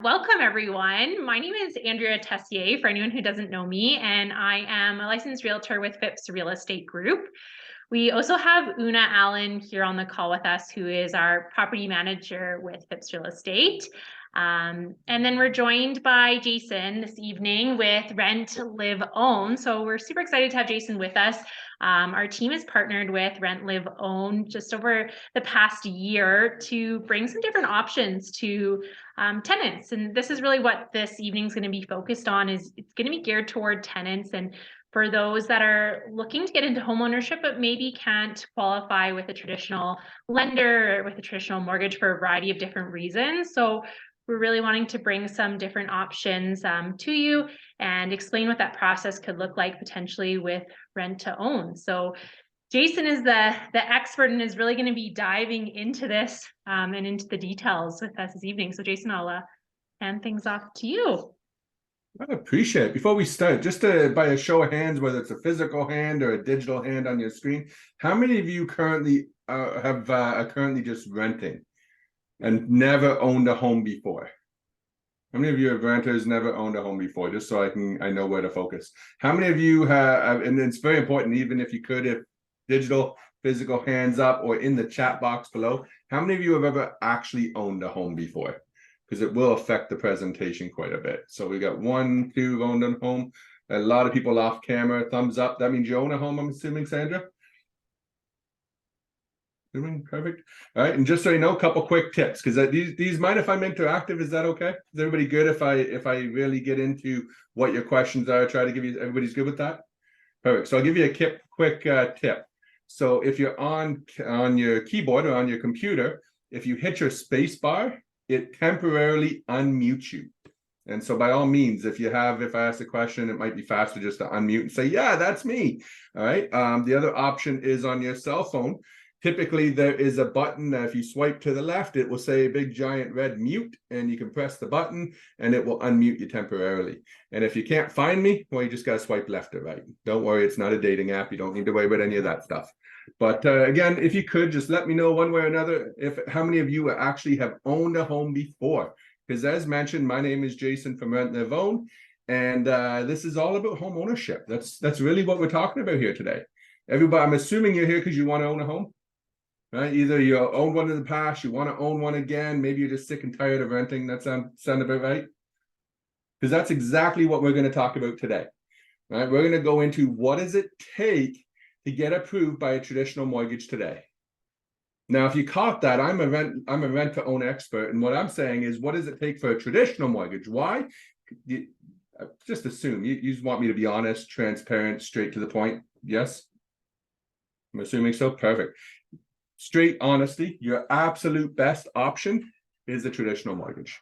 Welcome, everyone. My name is Andrea Tessier, for anyone who doesn't know me, and I am a licensed realtor with Phipps Real Estate Group. We also have Una Allen here on the call with us, who is our property manager with Phipps Real Estate. And then we're joined by Jason this evening with Rent, Live, Own. So we're super excited to have Jason with us. Our team has partnered with Rent, Live, Own just over the past year to bring some different options to tenants. And this is really what this evening is going to be focused on. Is it's going to be geared toward tenants and for those that are looking to get into homeownership, but maybe can't qualify with a traditional lender or with a traditional mortgage for a variety of different reasons. So we're really wanting to bring some different options to you and explain what that process could look like potentially with rent to own. So Jason is the expert and is really going to be diving into this and into the details with us this evening. So Jason, I'll hand things off to you. I appreciate it. Before we start, just by a show of hands, whether it's a physical hand or a digital hand on your screen, how many of you currently are currently just renting and never owned a home before? How many of you have renters never owned a home before? Just so I know where to focus. How many of you have, and it's very important, even if you could, if digital, physical, hands up, or in the chat box below, how many of you have ever actually owned a home before? Because it will affect the presentation quite a bit. So we got 1, 2 owned a home. A lot of people off camera, thumbs up. That means you own a home, I'm assuming, Sandra? Perfect. All right, and just so you know, a couple quick tips, because these mind if I'm interactive? Is that okay? Is everybody good if I really get into what your questions are? Try to give you, everybody's good with that? Perfect. So I'll give you a quick tip. So if you're on your keyboard or on your computer, if you hit your space bar, it temporarily unmutes you. And so by all means, if I ask a question, it might be faster just to unmute and say, yeah, that's me. All right. The other option is on your cell phone. Typically, there is a button that if you swipe to the left, it will say a big giant red mute, and you can press the button and it will unmute you temporarily. And if you can't find me, well, you just got to swipe left or right. Don't worry, it's not a dating app. You don't need to worry about any of that stuff. But again, if you could just let me know one way or another, how many of you actually have owned a home before? Because as mentioned, my name is Jason from Rent, Live, Own, and this is all about home ownership. That's really what we're talking about here today. Everybody, I'm assuming you're here because you want to own a home. Right? Either you owned one in the past, you want to own one again, maybe you're just sick and tired of renting. That sound about right? Because that's exactly what we're going to talk about today. Right? We're going to go into what does it take to get approved by a traditional mortgage today. Now, if you caught that, I'm a rent to own expert, and what I'm saying is, what does it take for a traditional mortgage? Why? Just assume you just want me to be honest, transparent, straight to the point. Yes, I'm assuming so. Perfect. Straight honesty, your absolute best option is a traditional mortgage,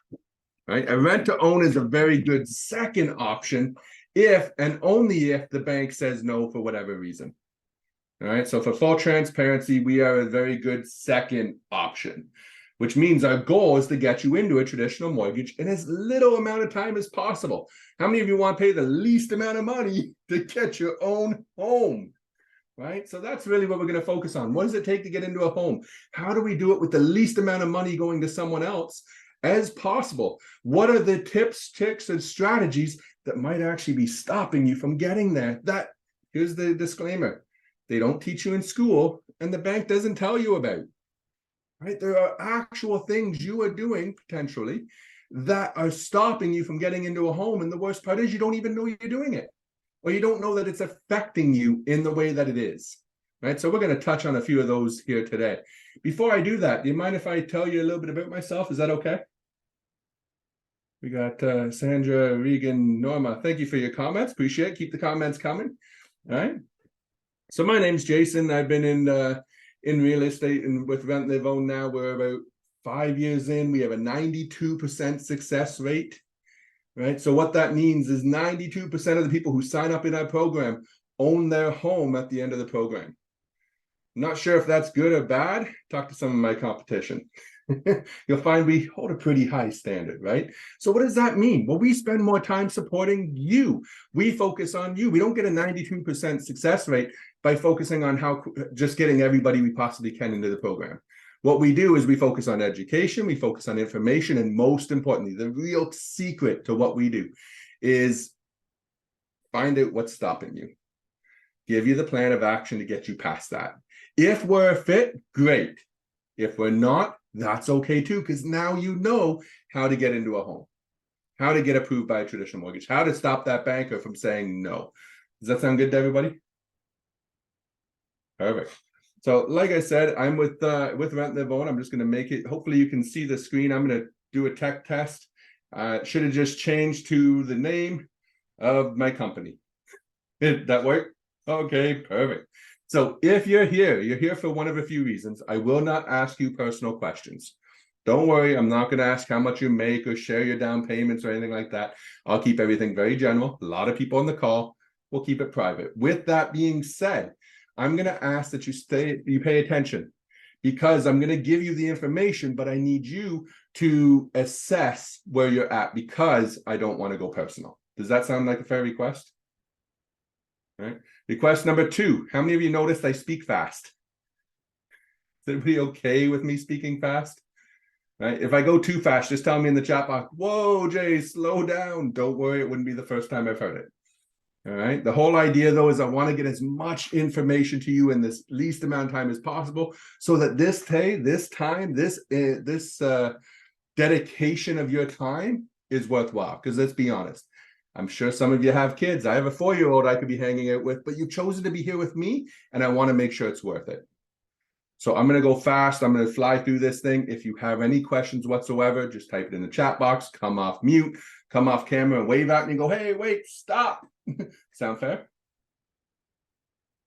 right? A rent to own is a very good second option if and only if the bank says no for whatever reason. All right, so for full transparency, we are a very good second option, which means our goal is to get you into a traditional mortgage in as little amount of time as possible. How many of you want to pay the least amount of money to get your own home? Right? So that's really what we're going to focus on. What does it take to get into a home? How do we do it with the least amount of money going to someone else as possible? What are the tips, tricks, and strategies that might actually be stopping you from getting there? Here's the disclaimer. They don't teach you in school, and the bank doesn't tell you about. Right? There are actual things you are doing potentially that are stopping you from getting into a home. And the worst part is you don't even know you're doing it. Or you don't know that it's affecting you in the way that it is, right? So we're going to touch on a few of those here today. Before I do that, do you mind if I tell you a little bit about myself? Is that okay? We got Sandra, Regan, Norma. Thank you for your comments. Appreciate it. Keep the comments coming. All right. So my name's Jason. I've been in real estate and with Rent, Live, Own now. We're about 5 years in. We have a 92% success rate. Right. So what that means is 92% of the people who sign up in our program own their home at the end of the program. Not sure if that's good or bad. Talk to some of my competition. You'll find we hold a pretty high standard, right? So what does that mean? Well, we spend more time supporting you. We focus on you. We don't get a 92% success rate by focusing on just getting everybody we possibly can into the program. What we do is we focus on education, we focus on information, and most importantly, the real secret to what we do is find out what's stopping you. Give you the plan of action to get you past that. If we're a fit, great. If we're not, that's okay too, because now you know how to get into a home, how to get approved by a traditional mortgage, how to stop that banker from saying no. Does that sound good to everybody? Perfect. So like I said, I'm with Rent Live Own. I'm just going to make it. Hopefully you can see the screen. I'm going to do a tech test. Should have just changed to the name of my company. Did that work? Okay, perfect. So if you're here for one of a few reasons. I will not ask you personal questions. Don't worry, I'm not going to ask how much you make or share your down payments or anything like that. I'll keep everything very general. A lot of people on the call. We'll keep it private. With that being said, I'm going to ask that you pay attention, because I'm going to give you the information, but I need you to assess where you're at, because I don't want to go personal. Does that sound like a fair request? All right. Request number 2. How many of you noticed I speak fast? Is everybody okay with me speaking fast? Right. If I go too fast, just tell me in the chat box, whoa, Jay, slow down. Don't worry, it wouldn't be the first time I've heard it. All right. The whole idea, though, is I want to get as much information to you in this least amount of time as possible, so that this dedication of your time is worthwhile. Because let's be honest, I'm sure some of you have kids. I have a 4-year-old I could be hanging out with, but you've chosen to be here with me, and I want to make sure it's worth it. So I'm going to go fast. I'm going to fly through this thing. If you have any questions whatsoever, just type it in the chat box, come off mute, come off camera, and wave at me and go, hey, wait, stop. Sound fair?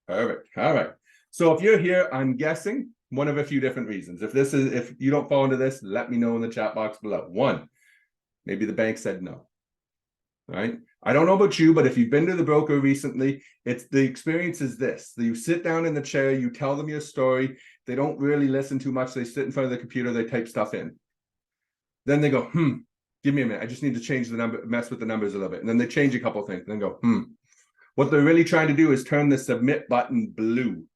Perfect. All right. So if you're here, I'm guessing one of a few different reasons. If you don't fall into this, let me know in the chat box below. 1, maybe the bank said no. All right. I don't know about you, but if you've been to the broker recently, the experience is this. You sit down in the chair, you tell them your story. They don't really listen too much. They sit in front of the computer, they type stuff in. Then they go, give me a minute. I just need to change the number, mess with the numbers a little bit. And then they change a couple of things and then go, What they're really trying to do is turn the submit button blue.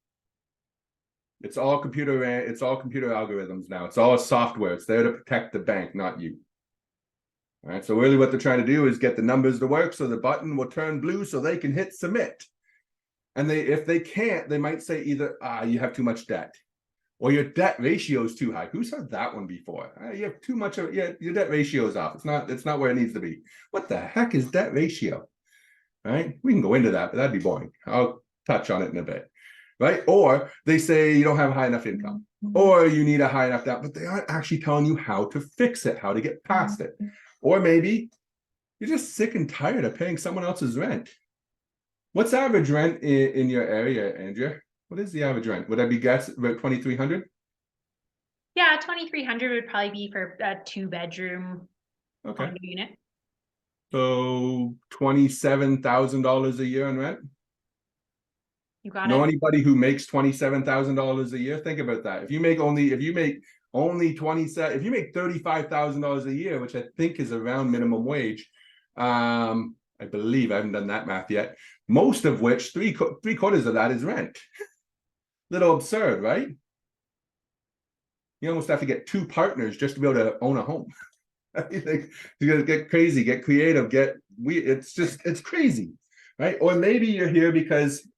It's all computer algorithms now. It's all software. It's there to protect the bank, not you. All right. So really what they're trying to do is get the numbers to work so the button will turn blue so they can hit submit. And if they can't, they might say either, you have too much debt, or your debt ratio is too high. Who's heard that one before? You have too much of, your debt ratio is off. It's not where it needs to be. What the heck is debt ratio? All right. We can go into that, but that'd be boring. I'll touch on it in a bit. Right. Or they say you don't have high enough income, or you need a high enough debt, but they aren't actually telling you how to fix it, how to get past it. Or maybe you're just sick and tired of paying someone else's rent. What's average rent in your area, Andrea? What is the average rent? Would I be guessing about $2,300? Yeah, $2,300 would probably be for a 2-bedroom condo unit. So $27,000 a year in rent. You got Know it. anybody who makes $27,000 a year? Think about that. If you make $35,000 a year, which I think is around minimum wage, I believe, I haven't done that math yet, most of which three-quarters of that is rent. Little absurd, right? You almost have to get 2 partners just to be able to own a home. You gotta get crazy, get creative, it's crazy. Right? Or maybe you're here because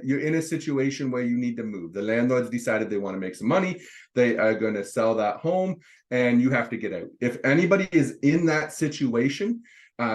you're in a situation where you need to move. The landlord's decided they want to make some money. They are going to sell that home and you have to get out. If anybody is in that situation,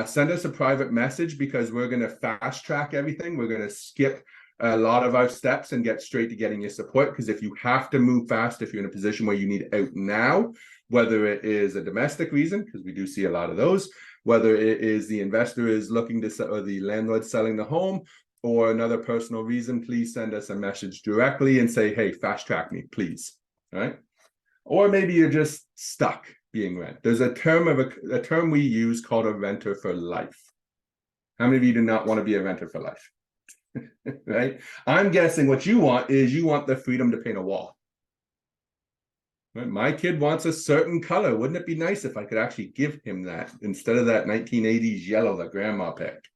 send us a private message, because we're going to fast track everything. We're going to skip a lot of our steps and get straight to getting your support. Because if you have to move fast, if you're in a position where you need out now, whether it is a domestic reason, because we do see a lot of those, whether it is the investor is looking to sell, or the landlord selling the home, or another personal reason, please send us a message directly and say, hey, fast track me, please. All right. Or maybe you're just stuck being rent. There's a term we use called a renter for life. How many of you do not want to be a renter for life? Right? I'm guessing what you want is you want the freedom to paint a wall. My kid wants a certain color. Wouldn't it be nice if I could actually give him that instead of that 1980s yellow that grandma picked?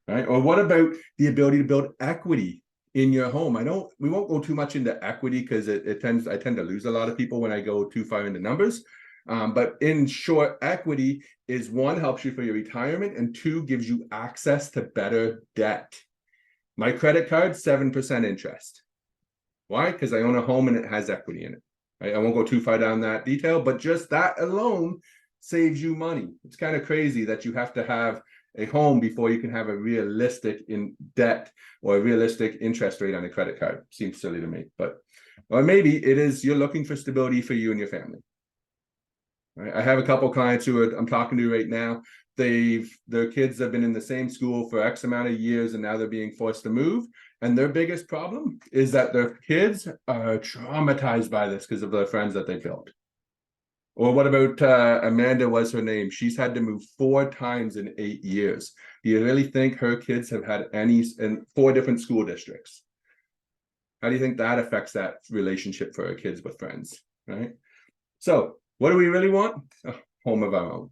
Right? Or what about the ability to build equity in your home. We won't go too much into equity because I tend to lose a lot of people when I go too far into numbers. But in short, equity is one, helps you for your retirement, and two, gives you access to better debt. My credit card, 7% interest. Why? Because I own a home and it has equity in it. Right? I won't go too far down that detail, but just that alone saves you money. It's kind of crazy that you have to have a home before you can have a realistic in debt or a realistic interest rate on a credit card. Seems silly to me, but or maybe it is you're looking for stability for you and your family. Right? I have a couple clients who I'm talking to right now. Their kids have been in the same school for X amount of years, and now they're being forced to move. And their biggest problem is that their kids are traumatized by this because of the friends that they built. Or what about Amanda was her name? She's had to move 4 times in 8 years. Do you really think her kids have had any in 4 different school districts? How do you think that affects that relationship for her kids with friends, right? So what do we really want? A home of our own.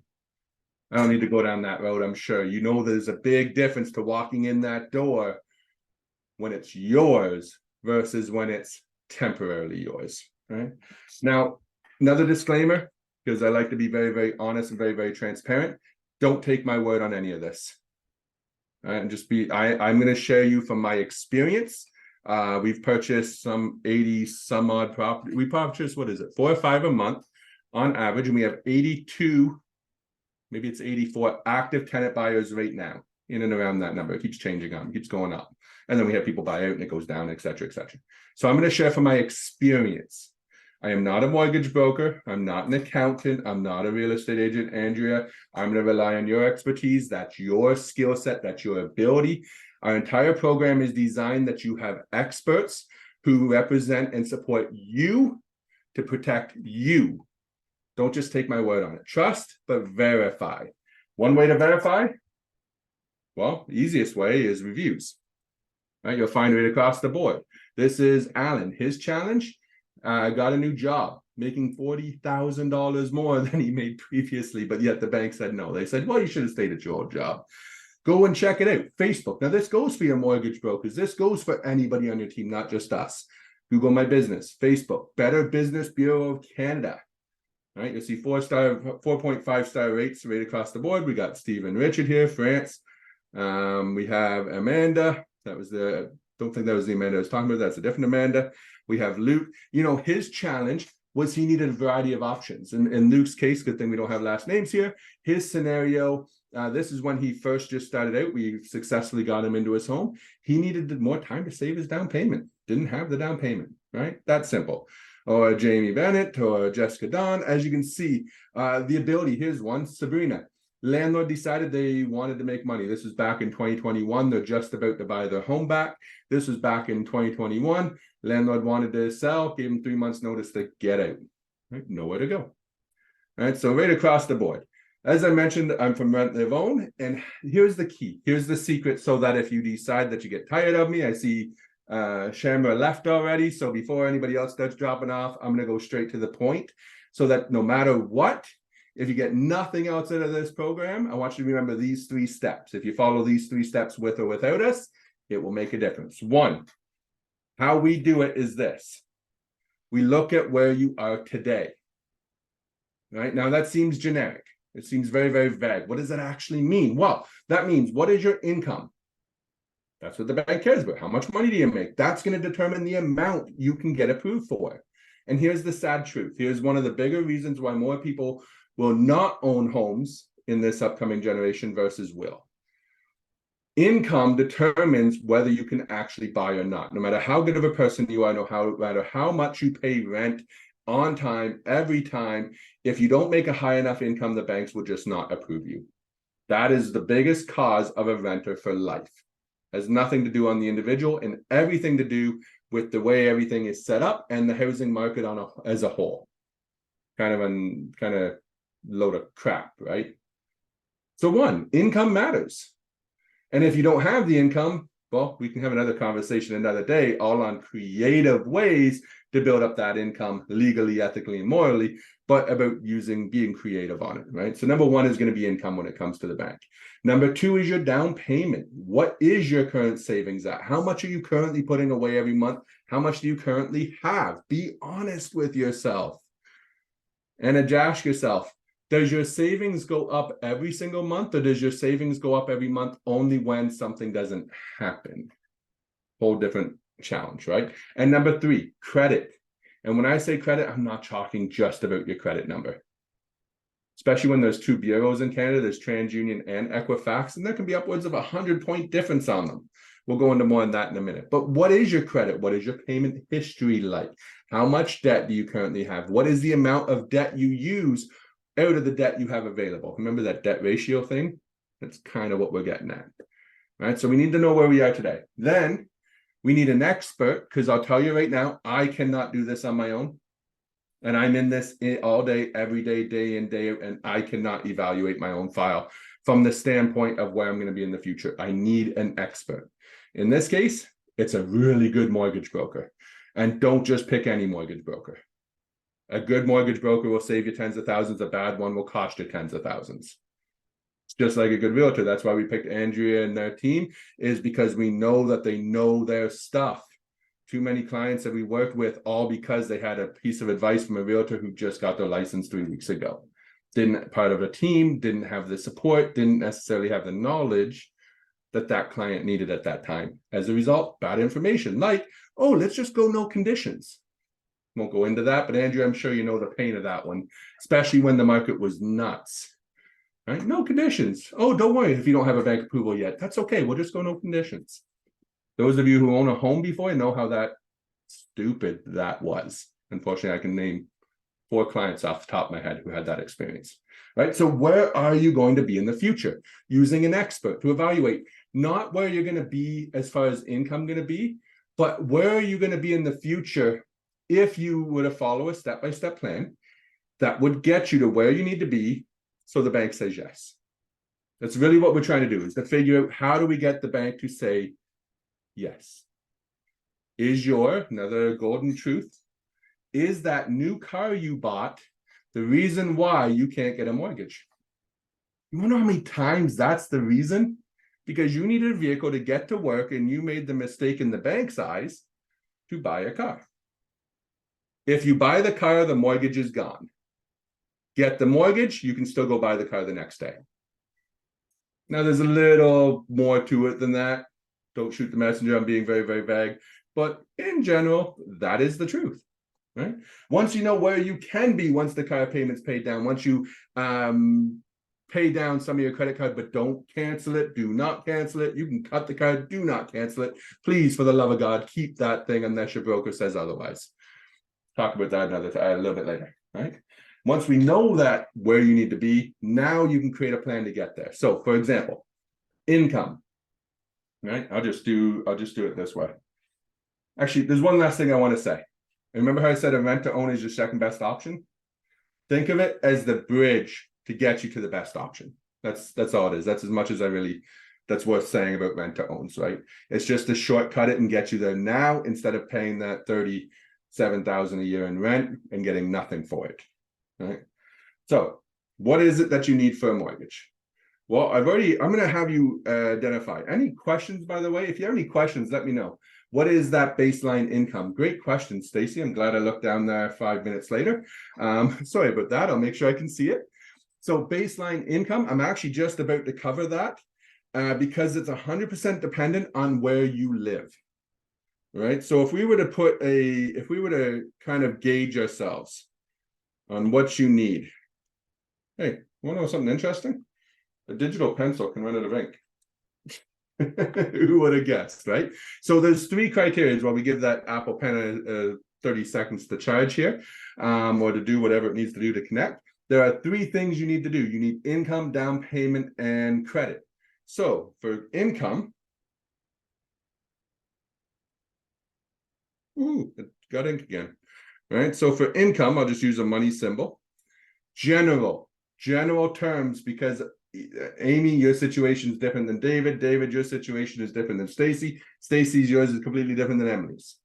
I don't need to go down that road, I'm sure. You know there's a big difference to walking in that door when it's yours versus when it's temporarily yours, right? Now, another disclaimer, because I like to be very, very honest and very, very transparent. Don't take my word on any of this. And I'm going to share you from my experience. We've purchased some 80 some odd property. We purchased, what is it, 4 or 5 a month on average, and we have 82, maybe it's 84 active tenant buyers right now, in and around that number. It keeps changing on, keeps going up. And then we have people buy out and it goes down, et cetera, et cetera. So I'm going to share from my experience. I am not a mortgage broker. I'm not an accountant. I'm not a real estate agent, Andrea. I'm going to rely on your expertise. That's your skill set. That's your ability. Our entire program is designed that you have experts who represent and support you to protect you. Don't just take my word on it. Trust, but verify. One way to verify, well, the easiest way is reviews. Right? You'll find it across the board. This is Alan. His challenge, got a new job, making $40,000 more than he made previously, but yet the bank said no. They said, well, you should have stayed at your old job. Go and check it out. Facebook. Now, this goes for your mortgage brokers. This goes for anybody on your team, not just us. Google My Business, Facebook, Better Business Bureau of Canada. All right, you'll see 4.5-star rates right across the board. We got Steve and Richard here, France. We have Amanda. Don't think that was the Amanda I was talking about. That's a different Amanda. We have Luke. You know, his challenge was he needed a variety of options. In Luke's case, good thing we don't have last names here. His scenario, this is when he first just started out. We successfully got him into his home. He needed more time to save his down payment. Didn't have the down payment, right? That's simple. Or Jamie Bennett or Jessica Don. As you can see, the ability, here's one, Sabrina. Landlord decided they wanted to make money. This was back in 2021. They're just about to buy their home back. This was back in 2021. Landlord wanted to sell, gave him 3 months notice to get out. Right? Nowhere to go. All right, so right across the board. As I mentioned, I'm from Rent Live Own, and here's the key. Here's the secret so that if you decide that you get tired of me, I see Shamra left already. So before anybody else starts dropping off, I'm going to go straight to the point so that no matter what, if you get nothing else out of this program, I want you to remember these 3 steps. If you follow these 3 steps with or without us, it will make a difference. 1, how we do it is this. We look at where you are today. Right? Now that seems generic. It seems very, very vague. What does that actually mean? Well, that means what is your income? That's what the bank cares about. How much money do you make? That's going to determine the amount you can get approved for. And here's the sad truth. Here's one of the bigger reasons why more people will not own homes in this upcoming generation versus will. Income determines whether you can actually buy or not. No matter how good of a person you are, no matter how much you pay rent on time, every time, if you don't make a high enough income, the banks will just not approve you. That is the biggest cause of a renter for life. It has nothing to do on the individual and everything to do with the way everything is set up and the housing market as a whole. Kind of load of crap, right? So 1, income matters. And if you don't have the income, Well, we can have another conversation another day, all on creative ways to build up that income legally, ethically, and morally, but about being creative on it, right? So number one is going to be income when it comes to the bank. Number two is your down payment. What is your current savings at? How much are you currently putting away every month? How much do you currently have? Be honest with yourself. And ask yourself, does your savings go up every single month, or does your savings go up every month only when something doesn't happen? Whole different challenge, right? And number three, credit. And when I say credit, I'm not talking just about your credit number. Especially when there's two bureaus in Canada, there's TransUnion and Equifax, and there can be upwards of 100-point difference on them. We'll go into more on that in a minute. But what is your credit? What is your payment history like? How much debt do you currently have? What is the amount of debt you use out of the debt you have available? Remember that debt ratio thing? That's kind of what we're getting at, right? So we need to know where we are today. Then we need an expert, because I'll tell you right now, I cannot do this on my own. And I'm in this all day, every day, day in, day out, and I cannot evaluate my own file from the standpoint of where I'm going to be in the future. I need an expert. In this case, it's a really good mortgage broker. And don't just pick any mortgage broker. A good mortgage broker will save you tens of thousands. A bad one will cost you tens of thousands. It's just like a good realtor. That's why we picked Andrea and their team, is because we know that they know their stuff. Too many clients that we worked with, all because they had a piece of advice from a realtor who just got their license 3 weeks ago. Didn't part of a team, didn't have the support, didn't necessarily have the knowledge that that client needed at that time. As a result, bad information like, oh, let's just go no conditions. Won't go into that, but Andrew, I'm sure you know the pain of that one, especially when the market was nuts. Right? No conditions. Oh, don't worry if you don't have a bank approval yet. That's okay. We'll just go no conditions. Those of you who own a home before know how that stupid that was. Unfortunately, I can name 4 clients off the top of my head who had that experience. Right? So where are you going to be in the future? Using an expert to evaluate not where you're going to be as far as income going to be, but where are you going to be in the future if you were to follow a step-by-step plan that would get you to where you need to be so the bank says yes. That's really what we're trying to do, is to figure out, how do we get the bank to say yes? Is your, another golden truth, is that new car you bought the reason why you can't get a mortgage? You want to know how many times that's the reason? Because you needed a vehicle to get to work and you made the mistake in the bank's eyes to buy a car. If you buy the car, the mortgage is gone. Get the mortgage, you can still go buy the car the next day. Now, there's a little more to it than that. Don't shoot the messenger. I'm being very, very vague. But in general, that is the truth, right? Once you know where you can be, once the car payment's paid down, once you pay down some of your credit card, but don't cancel it. Do not cancel it. You can cut the card. Do not cancel it. Please, for the love of God, keep that thing unless your broker says otherwise. Talk about that a little bit later, right? Once we know that where you need to be, now you can create a plan to get there. So, for example, income, right? I'll just do it this way. Actually, there's one last thing I want to say. Remember how I said a rent to own is your second best option? Think of it as the bridge to get you to the best option. That's all it is. That's as much as that's worth saying about rent to owns, right? It's just to shortcut it and get you there now instead of paying that $37,000 a year in rent and getting nothing for it, right? So what is it that you need for a mortgage? Well, I'm going to have you identify. Any questions, by the way? If you have any questions, let me know. What is that baseline income? Great question, Stacy. I'm glad I looked down there 5 minutes later. Sorry about that. I'll make sure I can see it. So baseline income, I'm actually just about to cover that because it's 100% dependent on where you live, right? So if we were to kind of gauge ourselves on what you need. Hey, want to know something interesting? A digital pencil can run out of ink. Who would have guessed, right? So there's 3 criteria while we give that Apple Pen 30 seconds to charge here, or to do whatever it needs to do to connect. There are 3 things you need to do. You need income, down payment, and credit. So for income, it got ink again, right? So for income, I'll just use a money symbol. General terms, because Amy, your situation is different than David. David, your situation is different than Stacy. Stacy's yours is completely different than Emily's.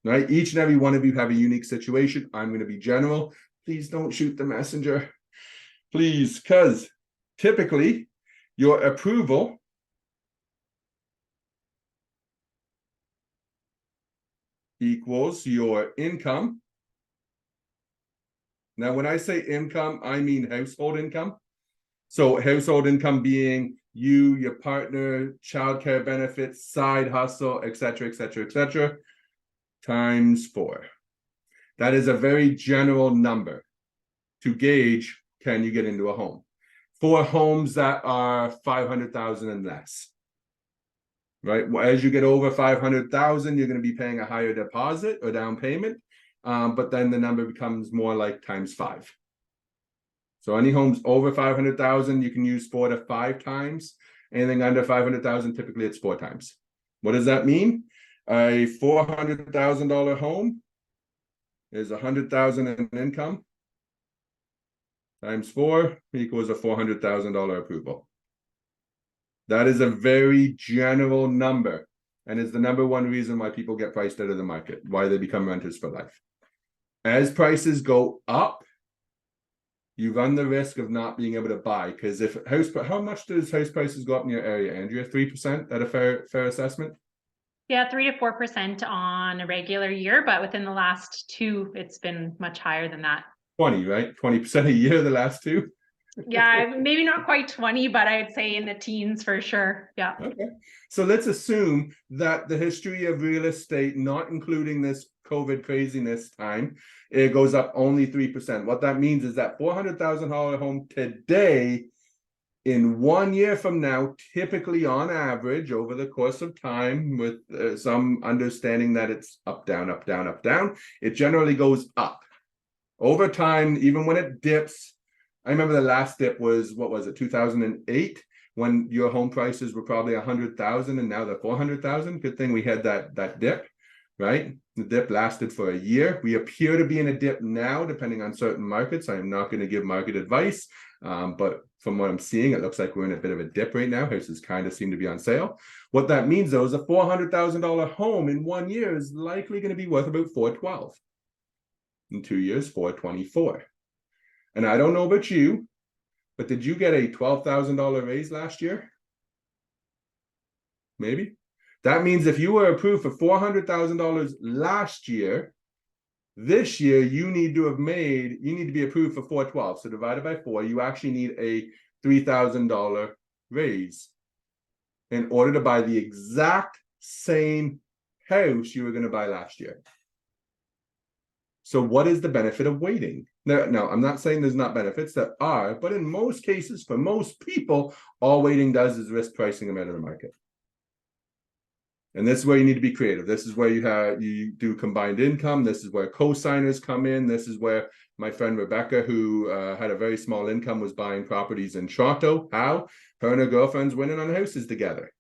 Right? Each and every one of you have a unique situation. I'm going to be general. Please don't shoot the messenger. Please, because typically your approval equals your income. Now, when I say income, I mean household income. So household income being you, your partner, childcare benefits, side hustle, etc., etc., etc., times 4. That is a very general number to gauge, can you get into a home? For homes that are 500,000 and less. Right? As you get over 500,000, you're going to be paying a higher deposit or down payment. But then the number becomes more like times 5. So any homes over 500,000, you can use 4 to 5 times. Anything under 500,000, typically it's 4 times. What does that mean? A $400,000 home is 100,000 in income times 4 equals a $400,000 approval. That is a very general number, and is the number one reason why people get priced out of the market, why they become renters for life. As prices go up, you run the risk of not being able to buy, because if how much does house prices go up in your area, Andrea? 3%? That a fair assessment? Yeah, 3 to 4% on a regular year, but within the last 2, it's been much higher than that. 20, right? 20% a year the last 2? Yeah, maybe not quite 20, but I'd say in the teens for sure. Yeah. Okay. So let's assume that the history of real estate, not including this COVID craziness time, it goes up only 3%. What that means is that $400,000 home today, in 1 year from now, typically on average over the course of time, with some understanding that it's up, down, up, down, up, down, it generally goes up. Over time, even when it dips, I remember the last dip was, what was it, 2008, when your home prices were probably 100,000 and now they're 400,000. Good thing we had that dip, right? The dip lasted for a year. We appear to be in a dip now, depending on certain markets. I am not going to give market advice, but from what I'm seeing, it looks like we're in a bit of a dip right now. Houses kind of seem to be on sale. What that means, though, is a $400,000 home in 1 year is likely going to be worth about $412. In 2 years, $424. And I don't know about you, but did you get a $12,000 raise last year? Maybe. That means if you were approved for $400,000 last year, this year you need to be approved for $412. So divided by 4, you actually need a $3,000 raise in order to buy the exact same house you were going to buy last year. So what is the benefit of waiting? No, I'm not saying there's not benefits. There are, but in most cases, for most people, all waiting does is risk pricing them out of the market. And this is where you need to be creative. This is where you do combined income. This is where co-signers come in. This is where my friend Rebecca, who had a very small income, was buying properties in Toronto. How? Her and her girlfriends winning on houses together.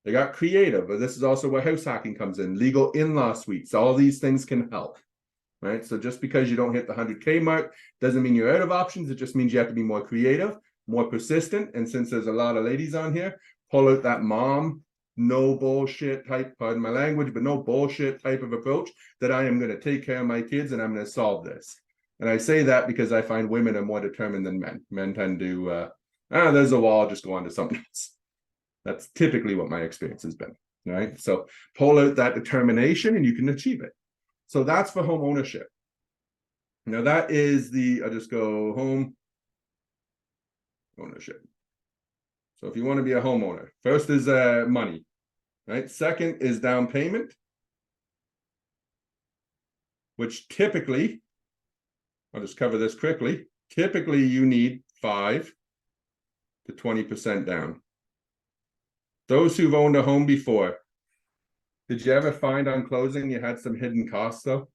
They got creative, but this is also where house hacking comes in. Legal in-law suites. All these things can help. Right? So just because you don't hit the 100K mark doesn't mean you're out of options. It just means you have to be more creative, more persistent. And since there's a lot of ladies on here, pull out that mom, no bullshit type, pardon my language, but no bullshit type of approach that I am going to take care of my kids and I'm going to solve this. And I say that because I find women are more determined than men. Men tend to, there's a wall, just go on to something else. That's typically what my experience has been. Right? So pull out that determination and you can achieve it. So that's for home ownership. Now that is I'll just go home ownership. So if you want to be a homeowner, first is money, right? Second is down payment, which typically, I'll just cover this quickly. Typically you need 5 to 20% down. Those who've owned a home before, did you ever find on closing you had some hidden costs though?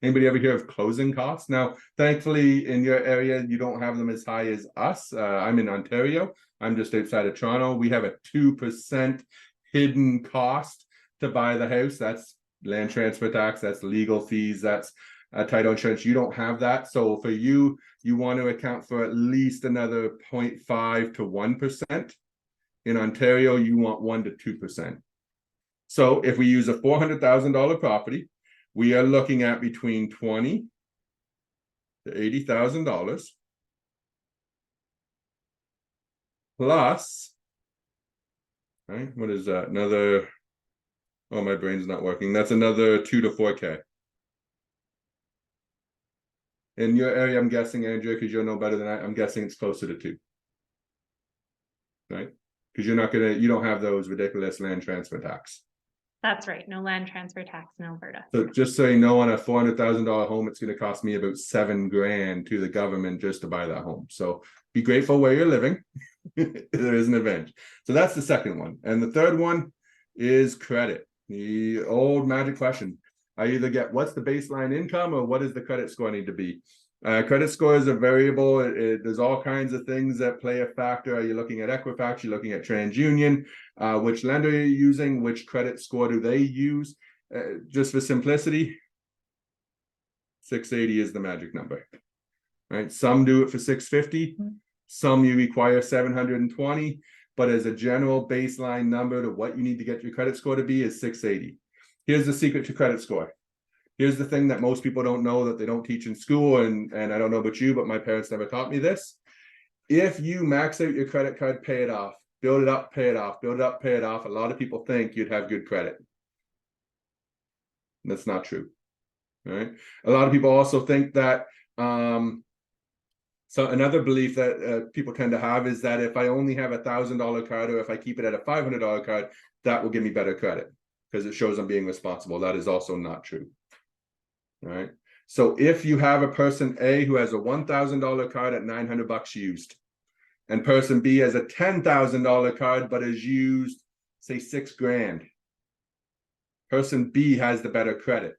Anybody ever hear of closing costs? Now, thankfully in your area, you don't have them as high as us. I'm in Ontario. I'm just outside of Toronto. We have a 2% hidden cost to buy the house. That's land transfer tax, that's legal fees, that's title insurance. You don't have that. So for you, you want to account for at least another 0.5 to 1%. In Ontario, you want 1 to 2%. So if we use a $400,000 property, we are looking at between $20,000 to $80,000 plus, right? What is that? Another, oh, my brain's not working. That's another 2 to 4K. In your area, I'm guessing, Andrea, because you'll know better than I'm guessing it's closer to 2. Right? Because you don't have those ridiculous land transfer tax. That's right. No land transfer tax in Alberta. So just so you know, on a $400,000 home, it's going to cost me about $7,000 to the government just to buy that home. So be grateful where you're living. There is an advantage. So that's the second one. And the third one is credit. The old magic question. I either get what's the baseline income or what does the credit score need to be? Credit score is a variable. There's all kinds of things that play a factor. Are you looking at Equifax? You're looking at TransUnion. Which lender are you using? Which credit score do they use? Just for simplicity, 680 is the magic number. Right? Some do it for 650. Some you require 720. But as a general baseline number to what you need to get your credit score to be is 680. Here's the secret to credit score. Here's the thing that most people don't know that they don't teach in school, and I don't know about you, but my parents never taught me this. If you max out your credit card, pay it off, build it up, pay it off, build it up, pay it off, a lot of people think you'd have good credit. That's not true. Right? A lot of people also think that so another belief that people tend to have is that if I only have $1,000 card, or if I keep it at a $500 card, that will give me better credit because it shows I'm being responsible. That is also not true. Right. So if you have a person A who has a $1,000 card at $900 used, and person B has a $10,000 card but is used, say, $6,000, person B has the better credit.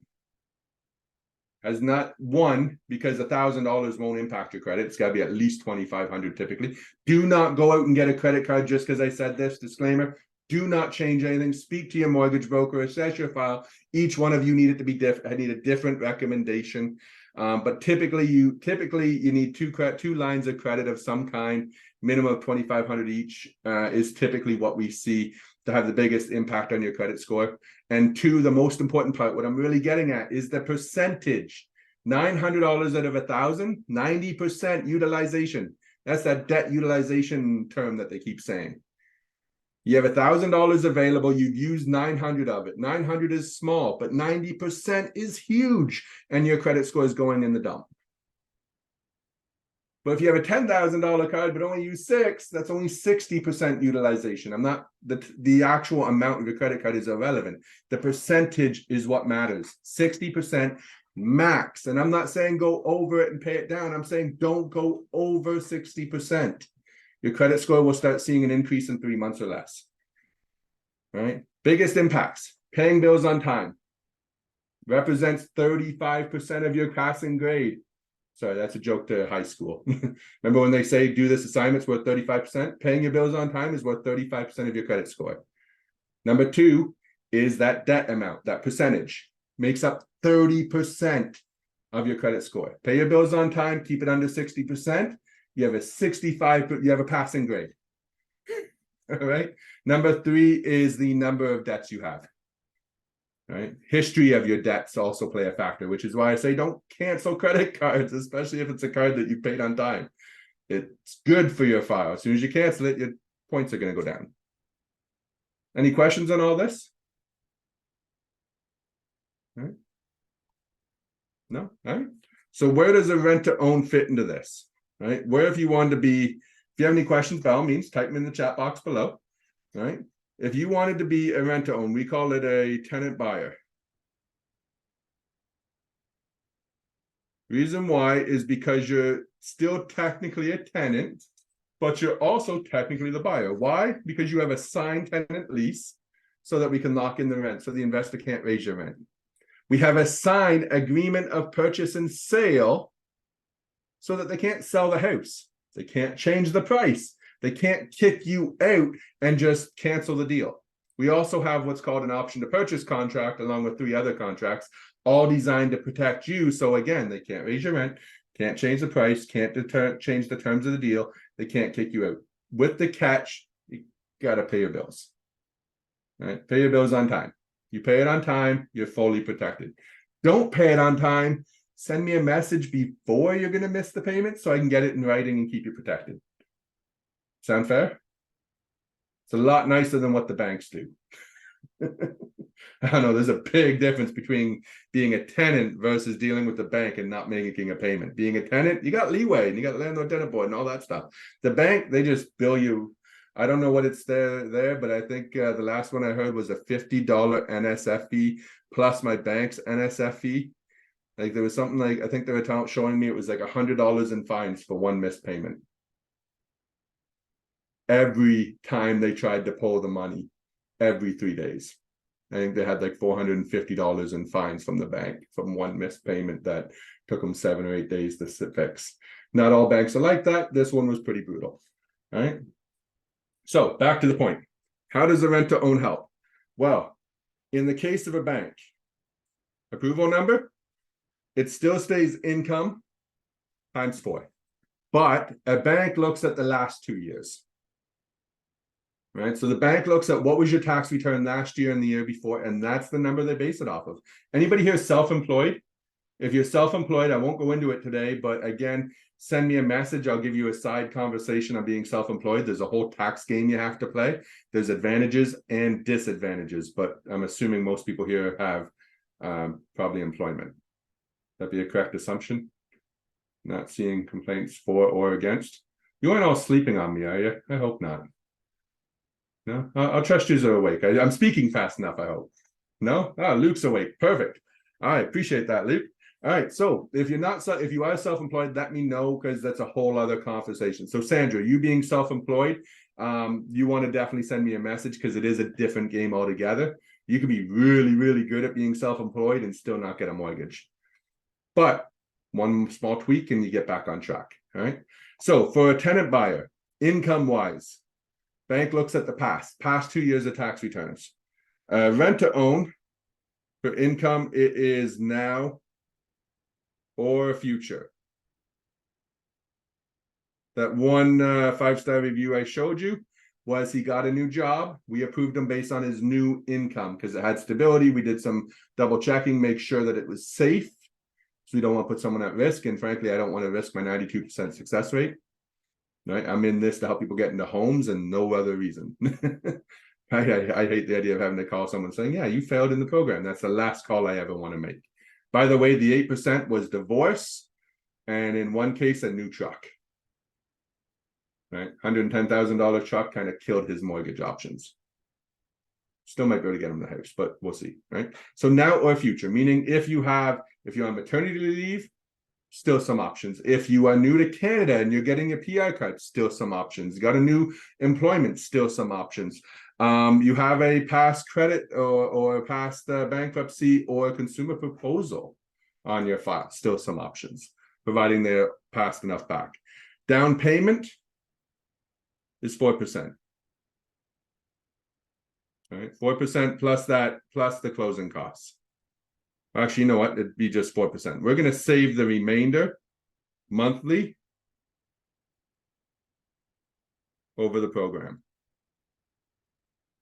Has not one, because $1,000 won't impact your credit. It's got to be at least $2,500 typically. Do not go out and get a credit card just because I said this. Disclaimer. Do not change anything. Speak to your mortgage broker, assess your file. Each one of you need it to be different. I need a different recommendation. But typically you need two lines of credit of some kind. Minimum of $2,500 each is typically what we see to have the biggest impact on your credit score. And two, the most important part, what I'm really getting at is the percentage. $900 out of $1,000, 90% utilization. That's that debt utilization term that they keep saying. You have $1,000 available, you've used 900 of it. 900 is small, but 90% is huge, and your credit score is going in the dump. But if you have a $10,000 card but only use 6, that's only 60% utilization. I'm not the actual amount of your credit card is irrelevant. The percentage is what matters. 60% max. And I'm not saying go over it and pay it down. I'm saying don't go over 60%. Your credit score will start seeing an increase in 3 months or less. Right? Biggest impacts: paying bills on time. Represents 35% of your passing grade. Sorry, that's a joke to high school. Remember when they say do this assignment's worth 35%? Paying your bills on time is worth 35% of your credit score. Number 2 is that debt amount, that percentage. Makes up 30% of your credit score. Pay your bills on time, keep it under 60%. You have a passing grade. All right. Number 3 is the number of debts you have. Right. History of your debts also play a factor, which is why I say don't cancel credit cards, especially if it's a card that you paid on time. It's good for your file. As soon as you cancel it, your points are going to go down. Any questions on all this? All right. No? All right. So where does a rent to own fit into this? Right? Where if you wanted to be, if you have any questions, by all means, type them in the chat box below. Right? If you wanted to be a rent to own, we call it a tenant buyer. Reason why is because you're still technically a tenant, but you're also technically the buyer. Why? Because you have a signed tenant lease so that we can lock in the rent so the investor can't raise your rent. We have a signed agreement of purchase and sale so that they can't sell the house. They can't change the price. They can't kick you out and just cancel the deal. We also have what's called an option to purchase contract along with 3 other contracts. all designed to protect you. So again, they can't raise your rent, can't change the price, can't change the terms of the deal. They can't kick you out. With the catch, you got to pay your bills. Right? Pay your bills on time. You pay it on time, you're fully protected. Don't pay it on time. Send me a message before you're going to miss the payment so I can get it in writing and keep you protected. Sound fair? It's a lot nicer than what the banks do. I don't know, there's a big difference between being a tenant versus dealing with the bank and not making a payment. Being a tenant, you got leeway and you got landlord tenant board and all that stuff. The bank, they just bill you. I don't know what it's there, but I think the last one I heard was a $50 NSF fee plus my bank's NSF fee. Like there was something like, I think they were showing me it was like $100 in fines for one missed payment. Every time they tried to pull the money, every 3 days. I think they had like $450 in fines from the bank from one missed payment that took them 7 or 8 days to fix. Not all banks are like that. This one was pretty brutal. All right. So back to the point. How does a rent to own help? Well, in the case of a bank, approval number, it still stays income times 4. But a bank looks at the last 2 years. Right, so the bank looks at what was your tax return last year and the year before, and that's the number they base it off of. Anybody here self-employed? If you're self-employed, I won't go into it today, but again, send me a message. I'll give you a side conversation on being self-employed. There's a whole tax game you have to play. There's advantages and disadvantages, but I'm assuming most people here have probably employment. That be a correct assumption? Not seeing complaints for or against. You aren't all sleeping on me, are you? I hope not. No, I'll trust you are awake. I'm speaking fast enough, I hope. No? Luke's awake. Perfect. All right, appreciate that, Luke. All right, so if you are self-employed, let me know because that's a whole other conversation. So Sandra, you being self-employed, you want to definitely send me a message because it is a different game altogether. You can be really, really good at being self-employed and still not get a mortgage. But one small tweak and you get back on track. All right. So for a tenant buyer, income-wise, bank looks at the past 2 years of tax returns. Rent to own, for income, it is now or future. That one 5-star review I showed you was he got a new job. We approved him based on his new income because it had stability. We did some double checking, make sure that it was safe. So we don't want to put someone at risk. And frankly, I don't want to risk my 92% success rate. Right, I'm in this to help people get into homes and no other reason. I hate the idea of having to call someone saying, yeah, you failed in the program. That's the last call I ever want to make. By the way, the 8% was divorce, and in one case, a new truck. Right, $110,000 truck kind of killed his mortgage options. Still might be able to get him the house, but we'll see. Right, so now or future, meaning if you're on maternity leave, still some options. If you are new to Canada and you're getting a PR card, still some options. You got a new employment, still some options. You have a past credit or past bankruptcy or consumer proposal on your file, still some options, providing they're passed enough back. Down payment is 4%. All right, 4% plus that, plus the closing costs. Actually, you know what? It'd be just 4%. We're going to save the remainder monthly over the program.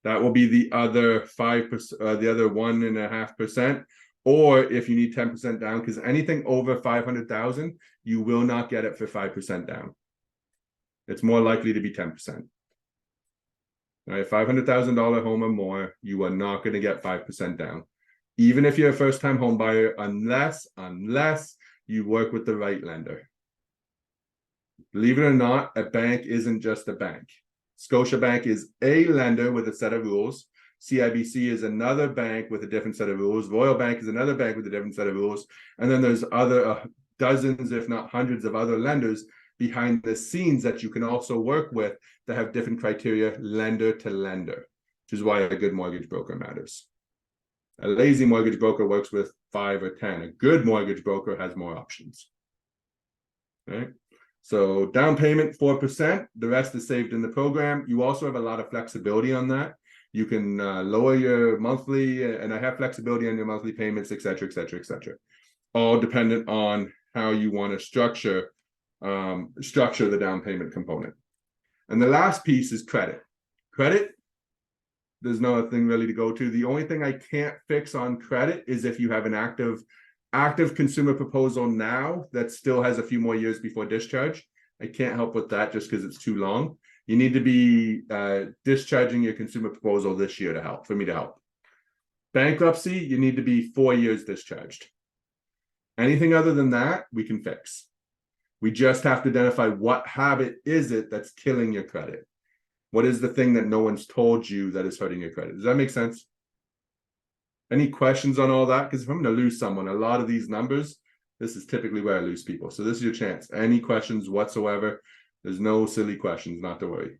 That will be the other 5%, the other 1.5%. Or if you need 10% down, because anything over 500,000, you will not get it for 5% down. It's more likely to be 10%. All right, $500,000 home or more, you are not going to get 5% down. Even if you're a first-time home buyer, unless you work with the right lender. Believe it or not, a bank isn't just a bank. Scotiabank is a lender with a set of rules. CIBC is another bank with a different set of rules. Royal Bank is another bank with a different set of rules. And then there's other dozens, if not hundreds of other lenders behind the scenes that you can also work with that have different criteria lender to lender, which is why a good mortgage broker matters. A lazy mortgage broker works with 5 or 10. A good mortgage broker has more options. Right? So down payment, 4%. The rest is saved in the program. You also have a lot of flexibility on that. You can lower your monthly, and I have flexibility on your monthly payments, et cetera, et cetera, et cetera. All dependent on how you want to structure the down payment component. And the last piece is credit. Credit, there's no thing really to go to. The only thing I can't fix on credit is if you have an active consumer proposal now that still has a few more years before discharge. I can't help with that just because it's too long. You need to be discharging your consumer proposal this year for me to help. Bankruptcy, you need to be 4 years discharged. Anything other than that, we can fix. We just have to identify what habit is it that's killing your credit. What is the thing that no one's told you that is hurting your credit? Does that make sense? Any questions on all that? Because if I'm going to lose someone, a lot of these numbers, this is typically where I lose people. So this is your chance. Any questions whatsoever? There's no silly questions, not to worry.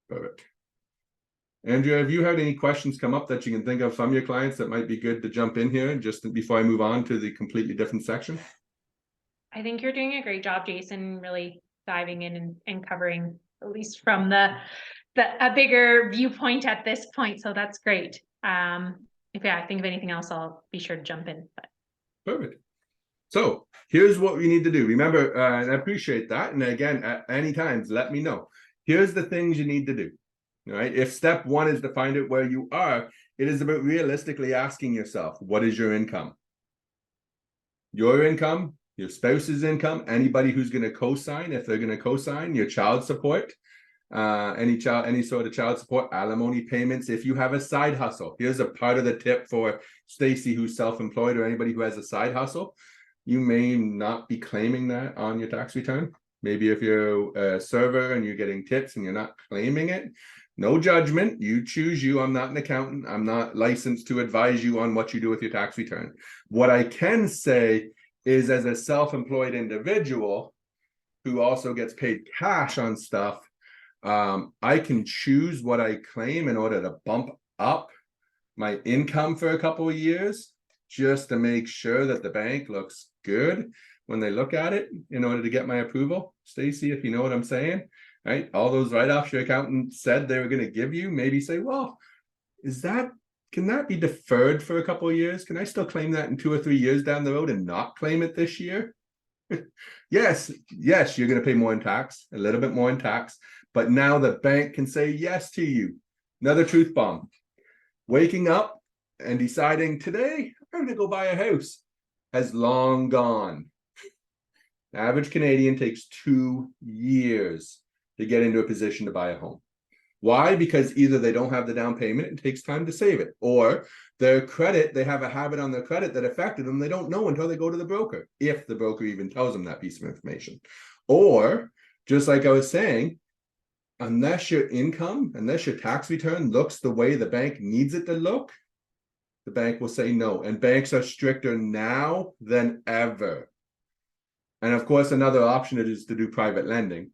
Perfect. Andrea, have you had any questions come up that you can think of from your clients that might be good to jump in here just before I move on to the completely different section? I think you're doing a great job, Jason, really diving in and covering, at least from a bigger viewpoint at this point. So that's great. If I think of anything else, I'll be sure to jump in. But. Perfect. So here's what we need to do. Remember, and I appreciate that. And again, at any times, let me know. Here's the things you need to do. All right. If step one is to find out where you are, it is about realistically asking yourself, what is your income? Your income, your spouse's income, anybody who's going to co-sign, if they're going to co-sign, your child support, any sort of child support, alimony payments. If you have a side hustle, here's a part of the tip for Stacy, who's self-employed, or anybody who has a side hustle. You may not be claiming that on your tax return. Maybe if you're a server and you're getting tips and you're not claiming it, no judgment. You choose you. I'm not an accountant. I'm not licensed to advise you on what you do with your tax return. What I can say is, as a self-employed individual who also gets paid cash on stuff, I can choose what I claim in order to bump up my income for a couple of years, just to make sure that the bank looks good when they look at it in order to get my approval. Stacy, if you know what I'm saying, right? All those write-offs your accountant said they were going to give you, maybe say, well, can that be deferred for a couple of years? Can I still claim that in 2 or 3 years down the road and not claim it this year? Yes, you're going to pay more in tax, a little bit more in tax, but now the bank can say yes to you. Another truth bomb. Waking up and deciding today I'm going to go buy a house has long gone. The average Canadian takes 2 years to get into a position to buy a home. Why? Because either they don't have the down payment, it takes time to save it, or their credit, they have a habit on their credit that affected them. They don't know until they go to the broker, if the broker even tells them that piece of information. Or, just like I was saying, unless your tax return looks the way the bank needs it to look, the bank will say no. And banks are stricter now than ever. And of course, another option is to do private lending.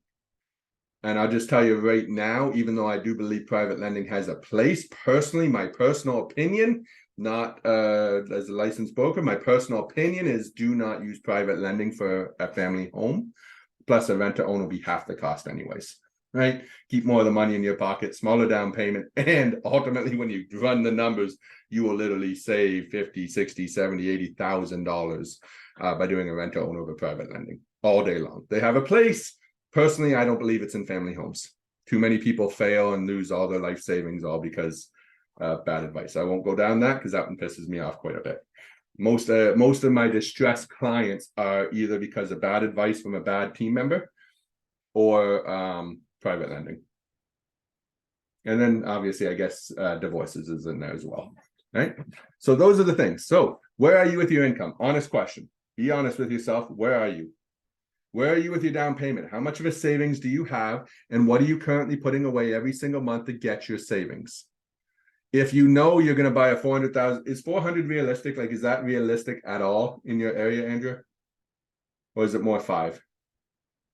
And I'll just tell you right now, even though I do believe private lending has a place, personally, my personal opinion, not as a licensed broker, my personal opinion is do not use private lending for a family home. Plus, a rent-to-own will be half the cost anyways, right? Keep more of the money in your pocket, smaller down payment, and ultimately, when you run the numbers, you will literally save $50,000, $60,000, $70,000, $80,000 by doing a rent-to-own over private lending all day long. They have a place. Personally, I don't believe it's in family homes. Too many people fail and lose all their life savings all because of bad advice. I won't go down that because that one pisses me off quite a bit. Most of my distressed clients are either because of bad advice from a bad team member or private lending. And then obviously, I guess divorces is in there as well, right? So those are the things. So where are you with your income? Honest question. Be honest with yourself. Where are you? Where are you with your down payment? How much of a savings do you have? And what are you currently putting away every single month to get your savings? If you know you're going to buy a 400,000, is 400 realistic? Like, is that realistic at all in your area, Andrea? Or is it more 5?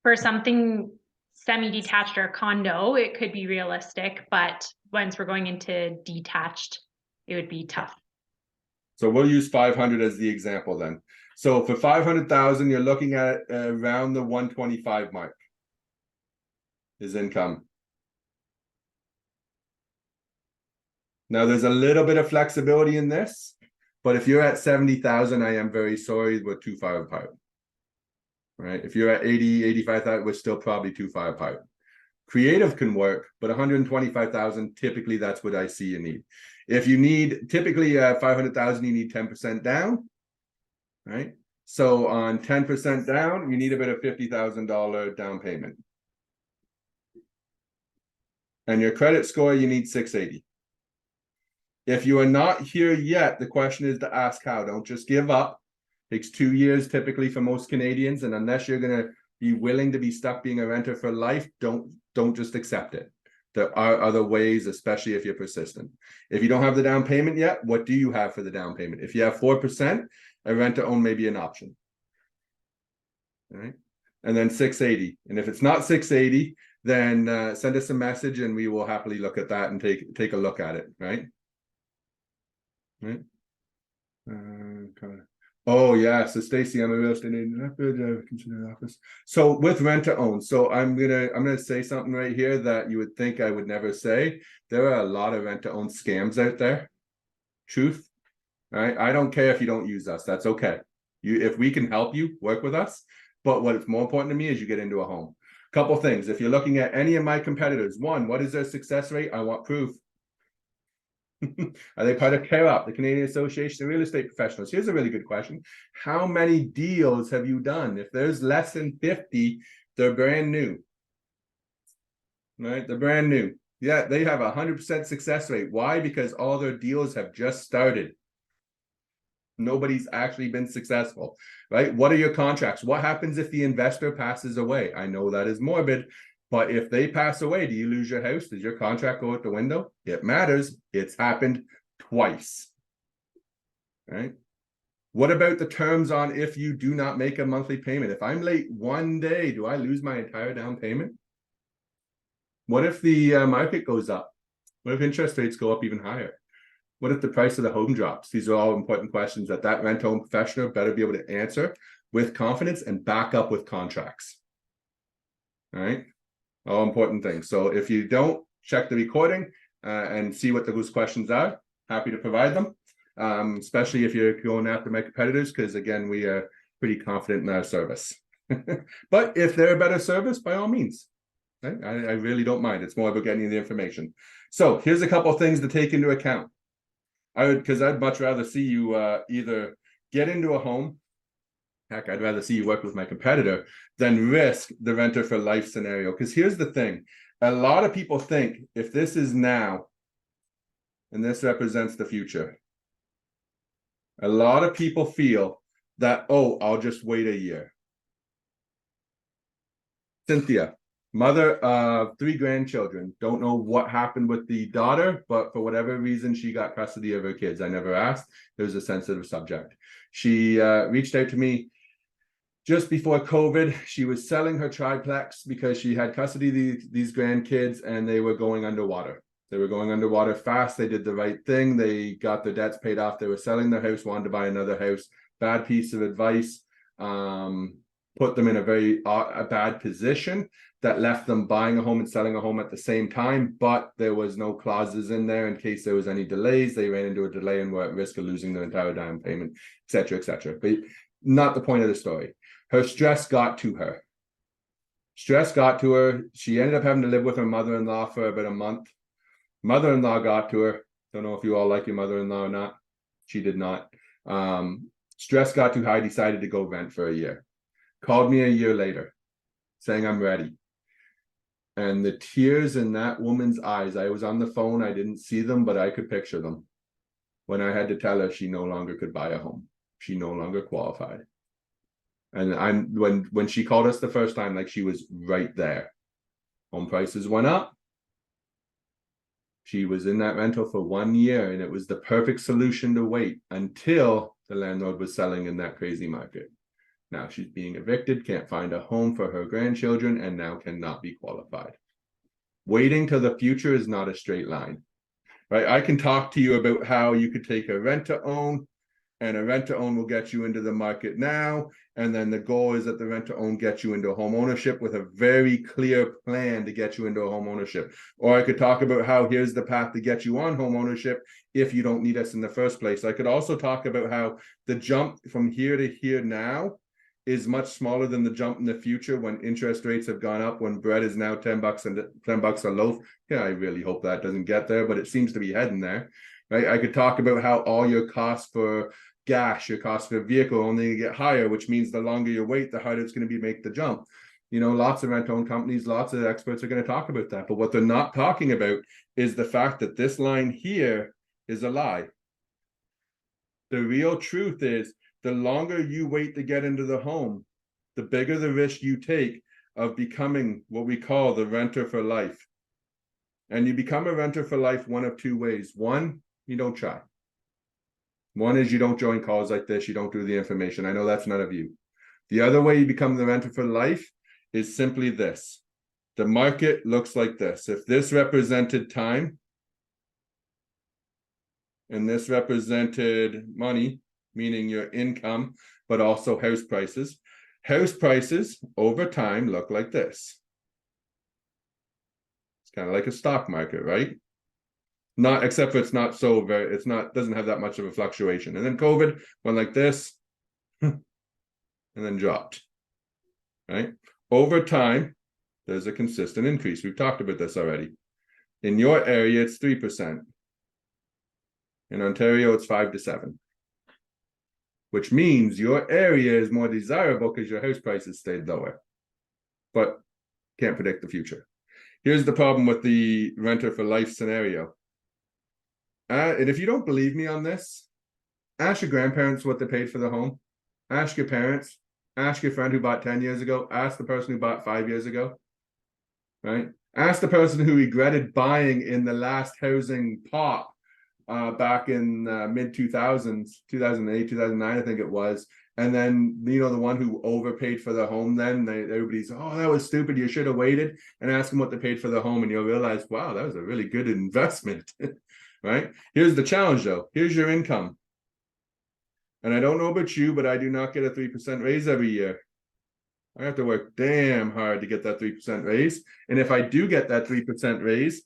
For something semi-detached or a condo, it could be realistic, but once we're going into detached, it would be tough. So we'll use 500 as the example then. So for 500,000, you're looking at around the 125 mark is income. Now there's a little bit of flexibility in this, but if you're at 70,000, I am very sorry, we're too far apart. Right? If you're at 80, 85,000, we're still probably too far apart. Creative can work, but 125,000, typically that's what I see you need. If you need typically 500,000, you need 10% down, right? So on 10% down, you need about a $50,000 down payment. And your credit score, you need 680. If you are not here yet, the question is to ask how. Don't just give up. It takes 2 years typically for most Canadians, and unless you're going to be willing to be stuck being a renter for life, don't just accept it. There are other ways, especially if you're persistent. If you don't have the down payment yet, what do you have for the down payment? If you have 4%, a rent to own may be an option. All right. And then 680. And if it's not 680, then send us a message and we will happily look at that and take a look at it, right? Right. Oh yeah, so Stacy, I'm a real estate agent. Consider office. So with rent to own, so I'm gonna say something right here that you would think I would never say. There are a lot of rent to own scams out there. Truth, right? I don't care if you don't use us. That's okay. If we can help you, work with us. But what's more important to me is you get into a home. Couple things. If you're looking at any of my competitors, one, what is their success rate? I want proof. Are they part of CAROP, the Canadian Association of Real Estate Professionals? Here's a really good question. How many deals have you done? If there's less than 50, they're brand new. Right? They're brand new. Yeah, they have 100% success rate. Why? Because all their deals have just started. Nobody's actually been successful, right? What are your contracts? What happens if the investor passes away? I know that is morbid, but if they pass away, do you lose your house? Does your contract go out the window? It matters. It's happened twice, right? What about the terms on if you do not make a monthly payment? If I'm late one day, do I lose my entire down payment? What if the market goes up? What if interest rates go up even higher? What if the price of the home drops? These are all important questions that rent home professional better be able to answer with confidence and back up with contracts. All right. All important things. So if you don't, check the recording and see what those questions are. Happy to provide them, especially if you're going after my competitors, because again, we are pretty confident in our service. But if they're a better service, by all means, right? I really don't mind. It's more about getting you the information. So here's a couple of things to take into account. Because I'd much rather see you either get into a home. Heck, I'd rather see you work with my competitor than risk the renter for life scenario. Because here's the thing. A lot of people think if this is now and this represents the future, a lot of people feel that, oh, I'll just wait a year. Cynthia, mother of 3 grandchildren. Don't know what happened with the daughter, but for whatever reason, she got custody of her kids. I never asked. It was a sensitive subject. She reached out to me just before COVID. She was selling her triplex because she had custody of these grandkids and they were going underwater. They were going underwater fast. They did the right thing. They got their debts paid off. They were selling their house, wanted to buy another house. Bad piece of advice. Put them in a very bad position that left them buying a home and selling a home at the same time, but there was no clauses in there in case there was any delays. They ran into a delay and were at risk of losing their entire down payment, et cetera, et cetera. But not the point of the story. Her stress got to her. Stress got to her. She ended up having to live with her mother-in-law for about a month. Mother-in-law got to her. Don't know if you all like your mother-in-law or not. She did not. Stress got too high, decided to go rent for a year. Called me a year later saying, I'm ready. And the tears in that woman's eyes, I was on the phone, I didn't see them, but I could picture them. When I had to tell her she no longer could buy a home. She no longer qualified. And when she called us the first time, like she was right there. Home prices went up. She was in that rental for 1 year and it was the perfect solution to wait until the landlord was selling in that crazy market. Now she's being evicted, can't find a home for her grandchildren, and now cannot be qualified. Waiting till the future is not a straight line, right? I can talk to you about how you could take a rent to own And a rent to own will get you into the market now. And then the goal is that the rent to own gets you into home ownership with a very clear plan to get you into a home ownership. Or I could talk about how here's the path to get you on home ownership if you don't need us in the first place. I could also talk about how the jump from here to here now is much smaller than the jump in the future when interest rates have gone up, when bread is now $10 and $10 a loaf. Yeah, I really hope that doesn't get there, but it seems to be heading there. Right? I could talk about how all your costs for gas, your cost for a vehicle only get higher, which means the longer you wait, the harder it's going to be to make the jump. You know, lots of rent-owned companies, lots of experts are going to talk about that. But what they're not talking about is the fact that this line here is a lie. The real truth is the longer you wait to get into the home, the bigger the risk you take of becoming what we call the renter for life. And you become a renter for life one of two ways. One, you don't try. One is you don't join calls like this. You don't do the information. I know that's none of you. The other way you become the renter for life is simply this. The market looks like this. If this represented time and this represented money, meaning your income, but also house prices over time look like this. It's kind of like a stock market, right? Not, except for it's not so very, doesn't have that much of a fluctuation. And then COVID went like this and then dropped, right? Over time, there's a consistent increase. We've talked about this already. In your area, it's 3%. In Ontario, it's 5 to 7. Which means your area is more desirable because your house prices stayed lower. But can't predict the future. Here's the problem with the renter for life scenario. And if you don't believe me on this, ask your grandparents what they paid for the home. Ask your parents. Ask your friend who bought 10 years ago. Ask the person who bought 5 years ago. Right? Ask the person who regretted buying in the last housing pop back in mid 2000s, 2008, 2009, I think it was. And then, you know, the one who overpaid for the home, then everybody's, oh, that was stupid. You should have waited, and ask them what they paid for the home. And you'll realize, wow, that was a really good investment. Right? Here's the challenge though. Here's your income. And I don't know about you, but I do not get a 3% raise every year. I have to work damn hard to get that 3% raise. And if I do get that 3% raise,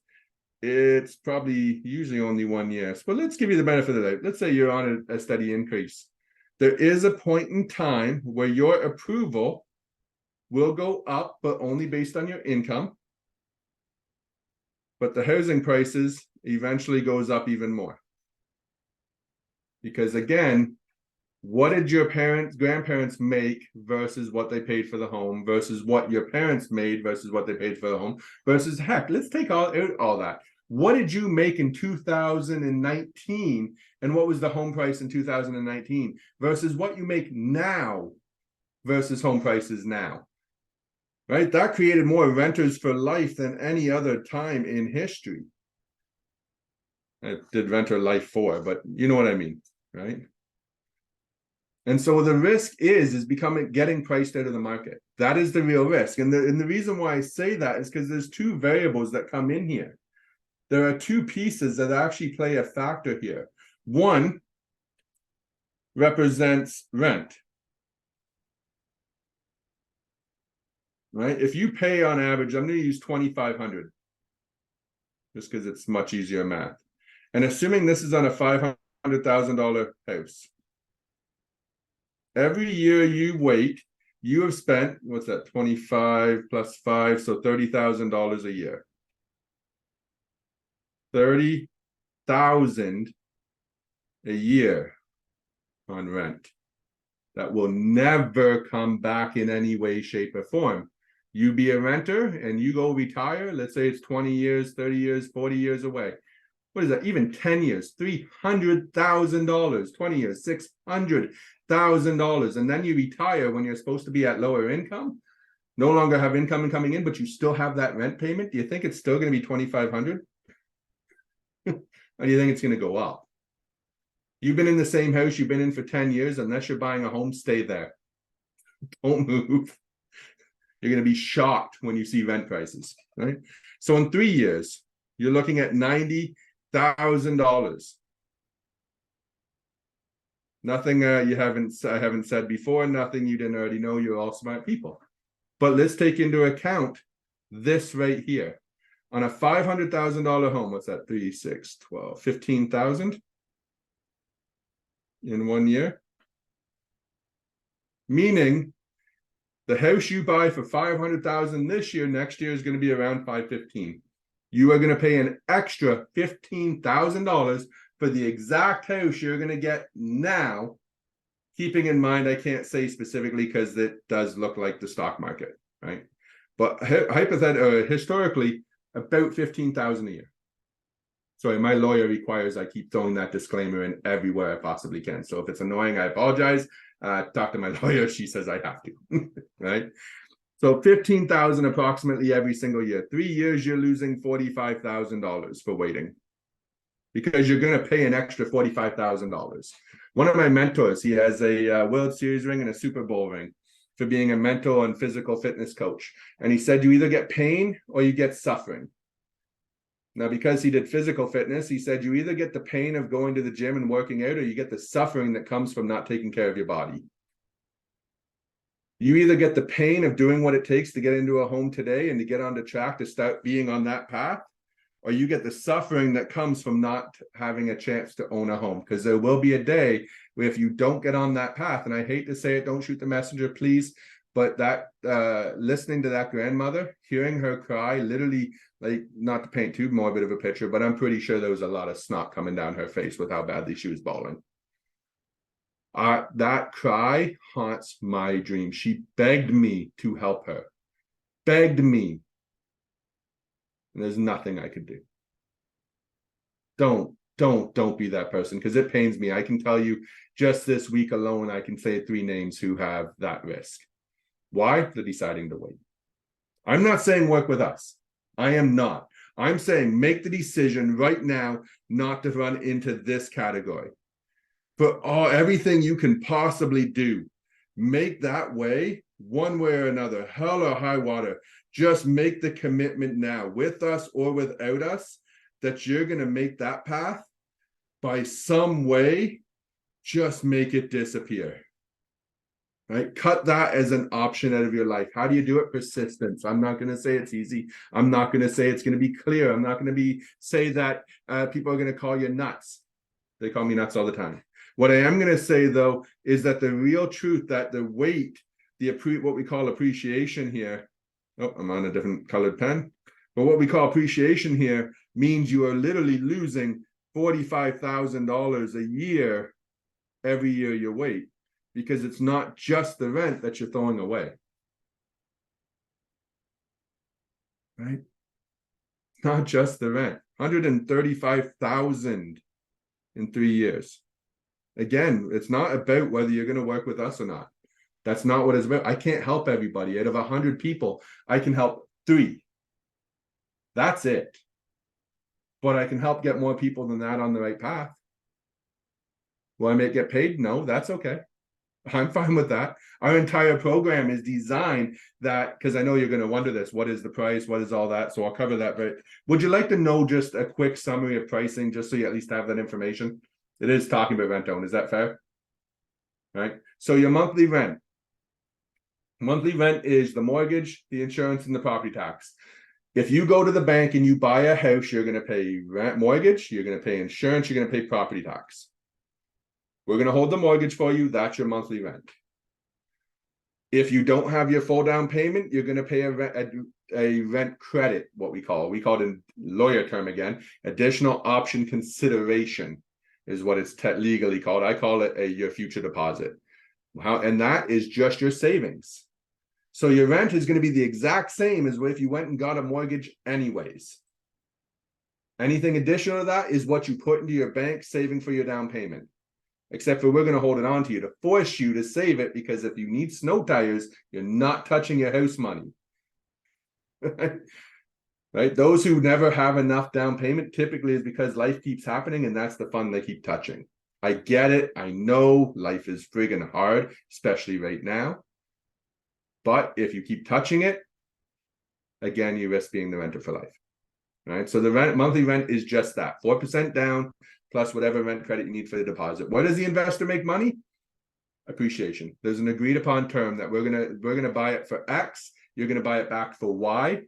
it's probably usually only 1 year. But let's give you the benefit of that. Let's say you're on a steady increase. There is a point in time where your approval will go up, but only based on your income. But the housing prices eventually goes up even more. Because again, what did your grandparents make versus what they paid for the home versus what your parents made versus what they paid for the home versus, heck, let's take all that. What did you make in 2019 and what was the home price in 2019 versus what you make now versus home prices now? Right? That created more renters for life than any other time in history. I did renter life for, but you know what I mean, right? And so the risk is getting priced out of the market. That is the real risk. And the reason why I say that is because there's two variables that come in here. There are two pieces that actually play a factor here. One represents rent. Right? If you pay on average, I'm going to use $2,500 just because it's much easier math. And assuming this is on a $500,000 house, every year you wait, you have spent, what's that, 25 plus 5, so $30,000 a year. $30,000 a year on rent. That will never come back in any way, shape, or form. You be a renter and you go retire, let's say it's 20 years, 30 years, 40 years away. What is that? Even 10 years, $300,000, 20 years, $600,000. And then you retire when you're supposed to be at lower income, no longer have income coming in, but you still have that rent payment. Do you think it's still going to be $2,500? Or do you think it's going to go up? You've been in the same house you've been in for 10 years, unless you're buying a home, stay there. Don't move. You're going to be shocked when you see rent prices, right? So in 3 years, you're looking at $90,000. Nothing I haven't said before, nothing you didn't already know. You're all smart people. But let's take into account this right here. On a $500,000 home, what's that? 3, 6, 12, 15,000 in 1 year. Meaning the house you buy for 500,000 this year, next year is going to be around 515. You are going to pay an extra $15,000 for the exact house you're going to get now. Keeping in mind, I can't say specifically because it does look like the stock market, right? But historically, about 15,000 a year. Sorry, my lawyer requires I keep throwing that disclaimer in everywhere I possibly can. So if it's annoying, I apologize. Talk to my lawyer. She says I have to, right? So 15,000 approximately every single year. 3 years, you're losing $45,000 for waiting because you're going to pay an extra $45,000. One of my mentors, he has a World Series ring and a Super Bowl ring for being a mental and physical fitness coach. And he said, you either get pain or you get suffering. Now, because he did physical fitness, he said, you either get the pain of going to the gym and working out, or you get the suffering that comes from not taking care of your body. You either get the pain of doing what it takes to get into a home today and to get on the track to start being on that path, or you get the suffering that comes from not having a chance to own a home. Because there will be a day where if you don't get on that path, and I hate to say it, don't shoot the messenger, please, but that listening to that grandmother, hearing her cry, literally, like, not to paint too morbid of a picture, but I'm pretty sure there was a lot of snot coming down her face with how badly she was bawling. That cry haunts my dream. She begged me to help her, begged me. And there's nothing I could do. Don't be that person, because it pains me. I can tell you just this week alone, I can say 3 names who have that risk. Why? They're deciding to wait. I'm not saying work with us. I am not. I'm saying make the decision right now not to run into this category. Put everything you can possibly do. Make that way, one way or another, hell or high water. Just make the commitment now, with us or without us, that you're going to make that path by some way. Just make it disappear. Right? Cut that as an option out of your life. How do you do it? Persistence. I'm not going to say it's easy. I'm not going to say it's going to be clear. I'm not going to say that people are going to call you nuts. They call me nuts all the time. What I am going to say, though, is that the real truth, that the weight, what we call appreciation here. Oh, I'm on a different colored pen. But what we call appreciation here means you are literally losing $45,000 a year every year you wait, because it's not just the rent that you're throwing away. Right? Not just the rent. $135,000 in 3 years. Again, it's not about whether you're going to work with us or not. That's not what it's about. I can't help everybody. Out of 100 people, I can help 3. That's it. But I can help get more people than that on the right path. Will I get paid? No, that's okay. I'm fine with that. Our entire program is designed that, because I know you're going to wonder this, what is the price? What is all that? So I'll cover that. But would you like to know just a quick summary of pricing, just so you at least have that information? It is talking about rent own. Is that fair? Right. So your monthly rent. Monthly rent is the mortgage, the insurance, and the property tax. If you go to the bank and you buy a house, you're going to pay rent, mortgage, you're going to pay insurance, you're going to pay property tax. We're going to hold the mortgage for you. That's your monthly rent. If you don't have your full down payment, you're going to pay a rent credit, what we call it in lawyer term again, additional option consideration is what it's legally called. I call it your future deposit. And that is just your savings. So your rent is going to be the exact same as if you went and got a mortgage anyways. Anything additional to that is what you put into your bank saving for your down payment. Except for we're going to hold it on to you to force you to save it, because if you need snow tires, you're not touching your house money. Right? Those who never have enough down payment typically is because life keeps happening, and that's the fund they keep touching. I get it. I know life is friggin' hard, especially right now. But if you keep touching it, again, you risk being the renter for life. Right? So the monthly rent is just that, 4% down, plus whatever rent credit you need for the deposit. Where does the investor make money? Appreciation. There's an agreed upon term that we're gonna buy it for X, you're gonna buy it back for Y.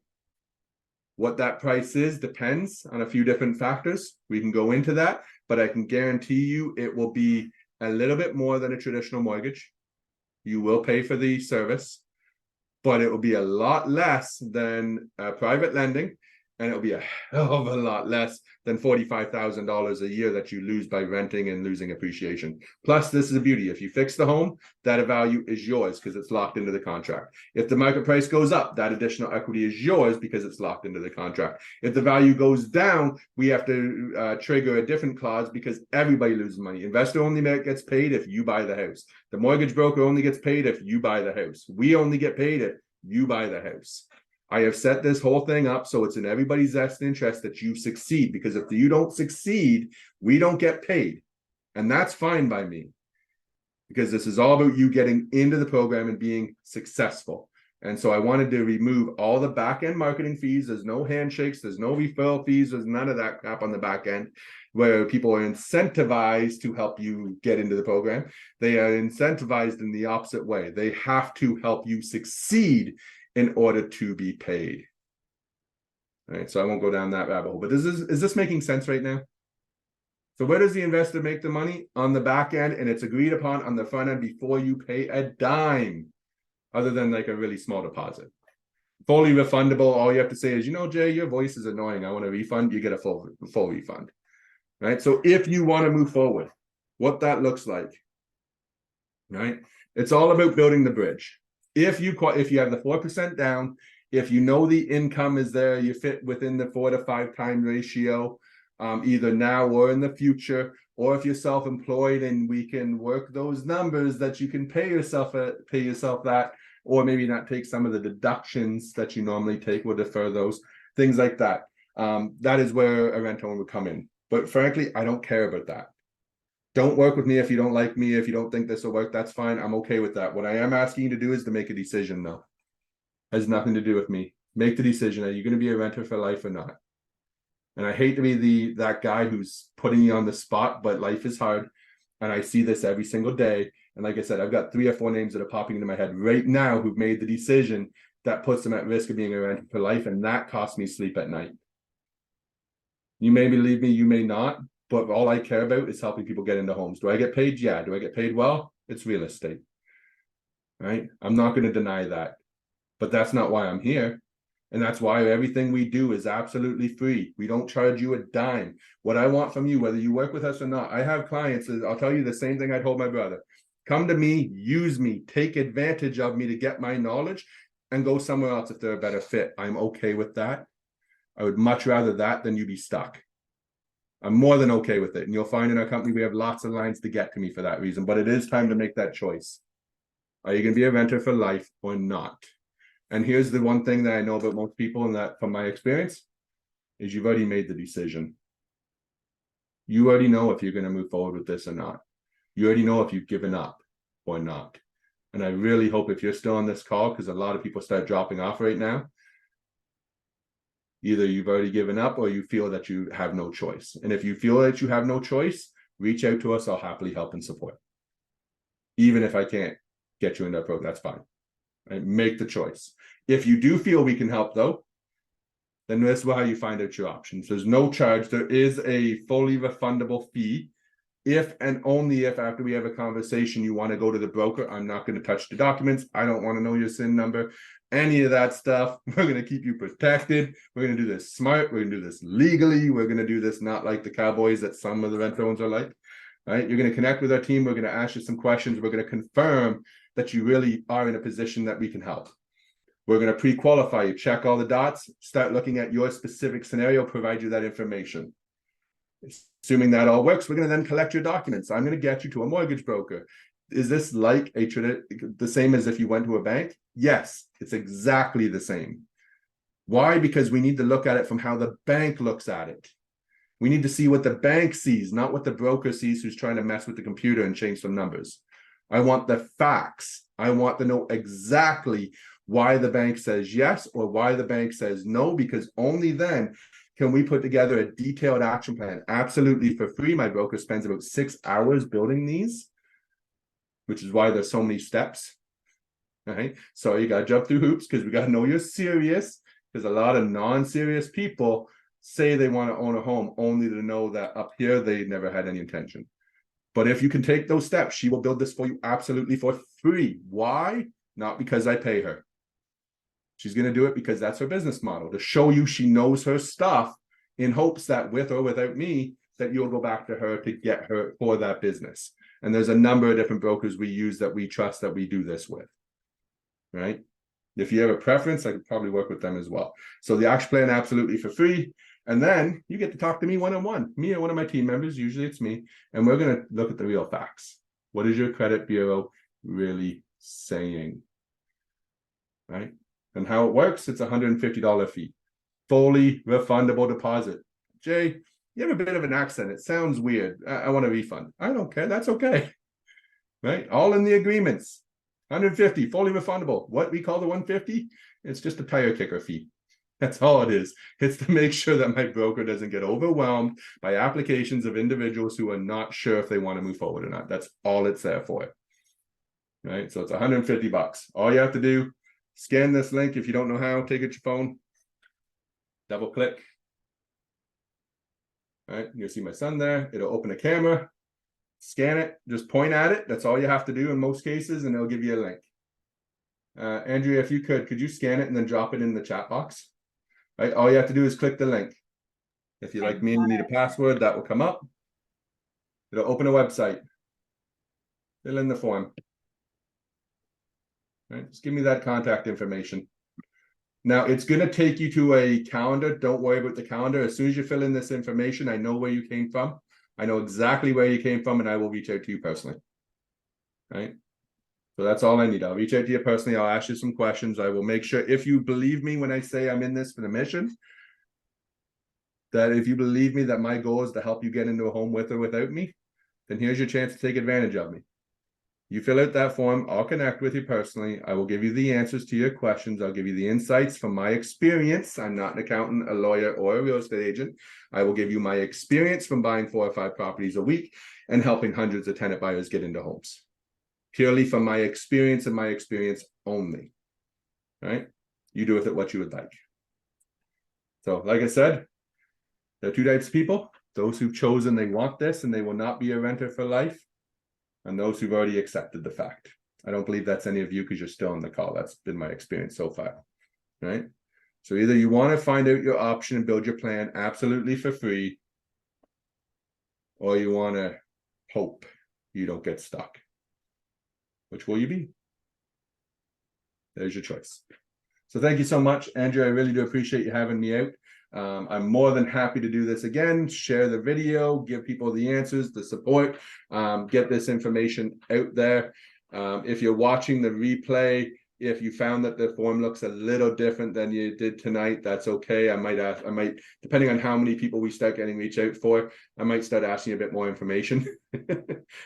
What that price is depends on a few different factors. We can go into that, but I can guarantee you it will be a little bit more than a traditional mortgage. You will pay for the service, but it will be a lot less than private lending, and it'll be a hell of a lot less than $45,000 a year that you lose by renting and losing appreciation. Plus, this is the beauty. If you fix the home, that value is yours because it's locked into the contract. If the market price goes up, that additional equity is yours because it's locked into the contract. If the value goes down, we have to trigger a different clause because everybody loses money. Investor only gets paid if you buy the house. The mortgage broker only gets paid if you buy the house. We only get paid if you buy the house. I have set this whole thing up so it's in everybody's best interest that you succeed, because if you don't succeed, we don't get paid. And that's fine by me, because this is all about you getting into the program and being successful. And so I wanted to remove all the back end marketing fees. There's no handshakes, there's no referral fees, there's none of that crap on the back end where people are incentivized to help you get into the program. They are incentivized in the opposite way. They have to help you succeed in order to be paid. All right, so I won't go down that rabbit hole, but is this making sense right now? So where does the investor make the money? On the back end, and it's agreed upon on the front end before you pay a dime, other than like a really small deposit. Fully refundable. All you have to say is, you know, Jay, your voice is annoying, I want a refund. You get a full refund. Right? So if you want to move forward, what that looks like, right? It's all about building the bridge. If you have the 4% down, if you know the income is there, you fit within the 4 to 5 time ratio, either now or in the future, or if you're self-employed and we can work those numbers that you can pay yourself that, or maybe not take some of the deductions that you normally take, we'll defer those, things like that. That is where a rent owner would come in. But frankly, I don't care about that. Don't work with me if you don't like me. If you don't think this will work, that's fine. I'm okay with that. What I am asking you to do is to make a decision, though. Has nothing to do with me. Make the decision. Are you going to be a renter for life or not? And I hate to be that guy who's putting you on the spot, but life is hard. And I see this every single day. And like I said, I've got 3 or 4 names that are popping into my head right now who've made the decision that puts them at risk of being a renter for life. And that costs me sleep at night. You may believe me, you may not. But all I care about is helping people get into homes. Do I get paid? Yeah. Do I get paid well? It's real estate, right? I'm not going to deny that, but that's not why I'm here. And that's why everything we do is absolutely free. We don't charge you a dime. What I want from you, whether you work with us or not, I have clients, I'll tell you the same thing I told my brother. Come to me, use me, take advantage of me to get my knowledge and go somewhere else if they're a better fit. I'm okay with that. I would much rather that than you be stuck. I'm more than okay with it. And you'll find in our company, we have lots of lines to get to me for that reason, but it is time to make that choice. Are you going to be a renter for life or not? And here's the one thing that I know about most people, and that from my experience is you've already made the decision. You already know if you're going to move forward with this or not. You already know if you've given up or not. And I really hope if you're still on this call, because a lot of people start dropping off right now, either you've already given up or you feel that you have no choice. And if you feel that you have no choice, reach out to us. I'll happily help and support. Even if I can't get you in that program, that's fine. Right? Make the choice. If you do feel we can help, though, then this is how you find out your options. There's no charge. There is a fully refundable fee. If and only if after we have a conversation, you want to go to the broker. I'm not going to touch the documents. I don't want to know your SIN number. Any of that stuff. We're going to keep you protected. We're going to do this smart. We're going to do this legally. We're going to do this not like the cowboys that some of the rent owners are like. Right? You're going to connect with our team. We're going to ask you some questions. We're going to confirm that you really are in a position that we can help. We're going to pre-qualify you, check all the dots, start looking at your specific scenario, provide you that information. Assuming that all works, we're going to then collect your documents. I'm going to get you to a mortgage broker. Is this like the same as if you went to a bank? Yes, it's exactly the same. Why? Because we need to look at it from how the bank looks at it. We need to see what the bank sees, not what the broker sees who's trying to mess with the computer and change some numbers. I want the facts. I want to know exactly why the bank says yes or why the bank says no, because only then can we put together a detailed action plan? Absolutely for free. My broker spends about 6 hours building these, which is why there's so many steps. Right? So you got to jump through hoops because we got to know you're serious, because a lot of non-serious people say they want to own a home only to know that up here they never had any intention. But if you can take those steps, she will build this for you absolutely for free. Why? Not because I pay her. She's going to do it because that's her business model, to show you she knows her stuff, in hopes that with or without me, that you'll go back to her to get her for that business. And there's a number of different brokers we use that we trust, that we do this with. Right? If you have a preference, I could probably work with them as well. So the action plan absolutely for free. And then you get to talk to me one-on-one, me or one of my team members, usually it's me, and we're going to look at the real facts. What is your credit bureau really saying? Right? And how it works, it's a $150 fee. Fully refundable deposit. Jay, you have a bit of an accent. It sounds weird. I want a refund. I don't care. That's okay. Right? All in the agreements. 150, fully refundable. What we call the 150, it's just a tire kicker fee. That's all it is. It's to make sure that my broker doesn't get overwhelmed by applications of individuals who are not sure if they want to move forward or not. That's all it's there for. Right? So it's 150 bucks. All you have to do, scan this link. If you don't know how, take it your phone, double click. All right, you'll see my son there. It'll open a camera, scan it, just point at it. That's all you have to do in most cases, and it'll give you a link. Andrea, if you could you scan it and then drop it in the chat box? Right, all you have to do is click the link. If you're like me and you need a password, that will come up. It'll open a website. Fill in the form. Right, just give me that contact information. Now it's going to take you to a calendar. Don't worry about the calendar. As soon as you fill in this information, I know where you came from. I know exactly where you came from, and I will reach out to you personally. Right? So that's all I need. I'll reach out to you personally. I'll ask you some questions. I will make sure, if you believe me when I say I'm in this for the mission, that if you believe me that my goal is to help you get into a home with or without me, then here's your chance to take advantage of me. You fill out that form, I'll connect with you personally. I will give you the answers to your questions. I'll give you the insights from my experience. I'm not an accountant, a lawyer, or a real estate agent. I will give you my experience from buying 4 or 5 properties a week and helping hundreds of tenant buyers get into homes. Purely from my experience and my experience only. Right? You do with it what you would like. So, like I said, there are 2 types of people: those who've chosen they want this and they will not be a renter for life, and those who've already accepted the fact. I don't believe that's any of you because you're still on the call. That's been my experience so far. Right? So either you want to find out your option and build your plan absolutely for free, or you want to hope you don't get stuck. Which will you be? There's your choice. So thank you so much, Andrew. I really do appreciate you having me out. I'm more than happy to do this again, share the video, give people the answers, the support, get this information out there. If you're watching the replay, if you found that the form looks a little different than you did tonight, that's okay. I might, depending on how many people we start getting reach out for, I might start asking you a bit more information.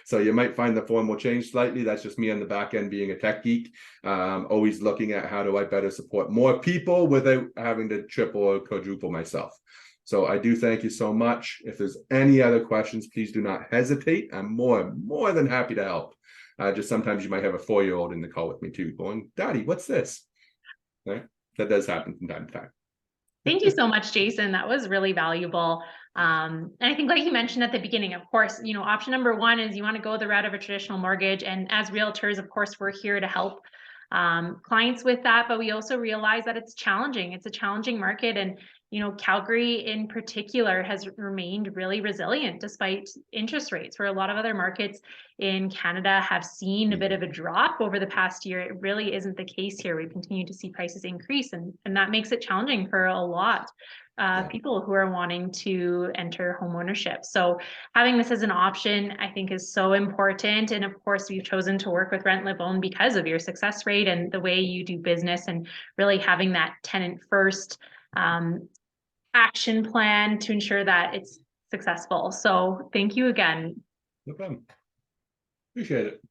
So you might find the form will change slightly. That's just me on the back end being a tech geek, always looking at how do I better support more people without having to triple or quadruple myself. So I do thank you so much. If there's any other questions, please do not hesitate. I'm more than happy to help. Just sometimes you might have a 4-year-old in the call with me too, going, "Daddy, what's this?" Right? That does happen from time to time. Thank you so much, Jason. That was really valuable. And I think, like you mentioned at the beginning, of course, option number 1 is you want to go the route of a traditional mortgage. And as realtors, of course, we're here to help clients with that. But we also realize that it's challenging. It's a challenging market. And Calgary in particular has remained really resilient despite interest rates, where a lot of other markets in Canada have seen a bit of a drop over the past year. It really isn't the case here. We continue to see prices increase, and that makes it challenging for a lot of people who are wanting to enter home ownership. So having this as an option, I think, is so important. And of course, we've chosen to work with Rent Live Own because of your success rate and the way you do business, and really having that tenant first action plan to ensure that it's successful. So thank you again. No problem. Appreciate it.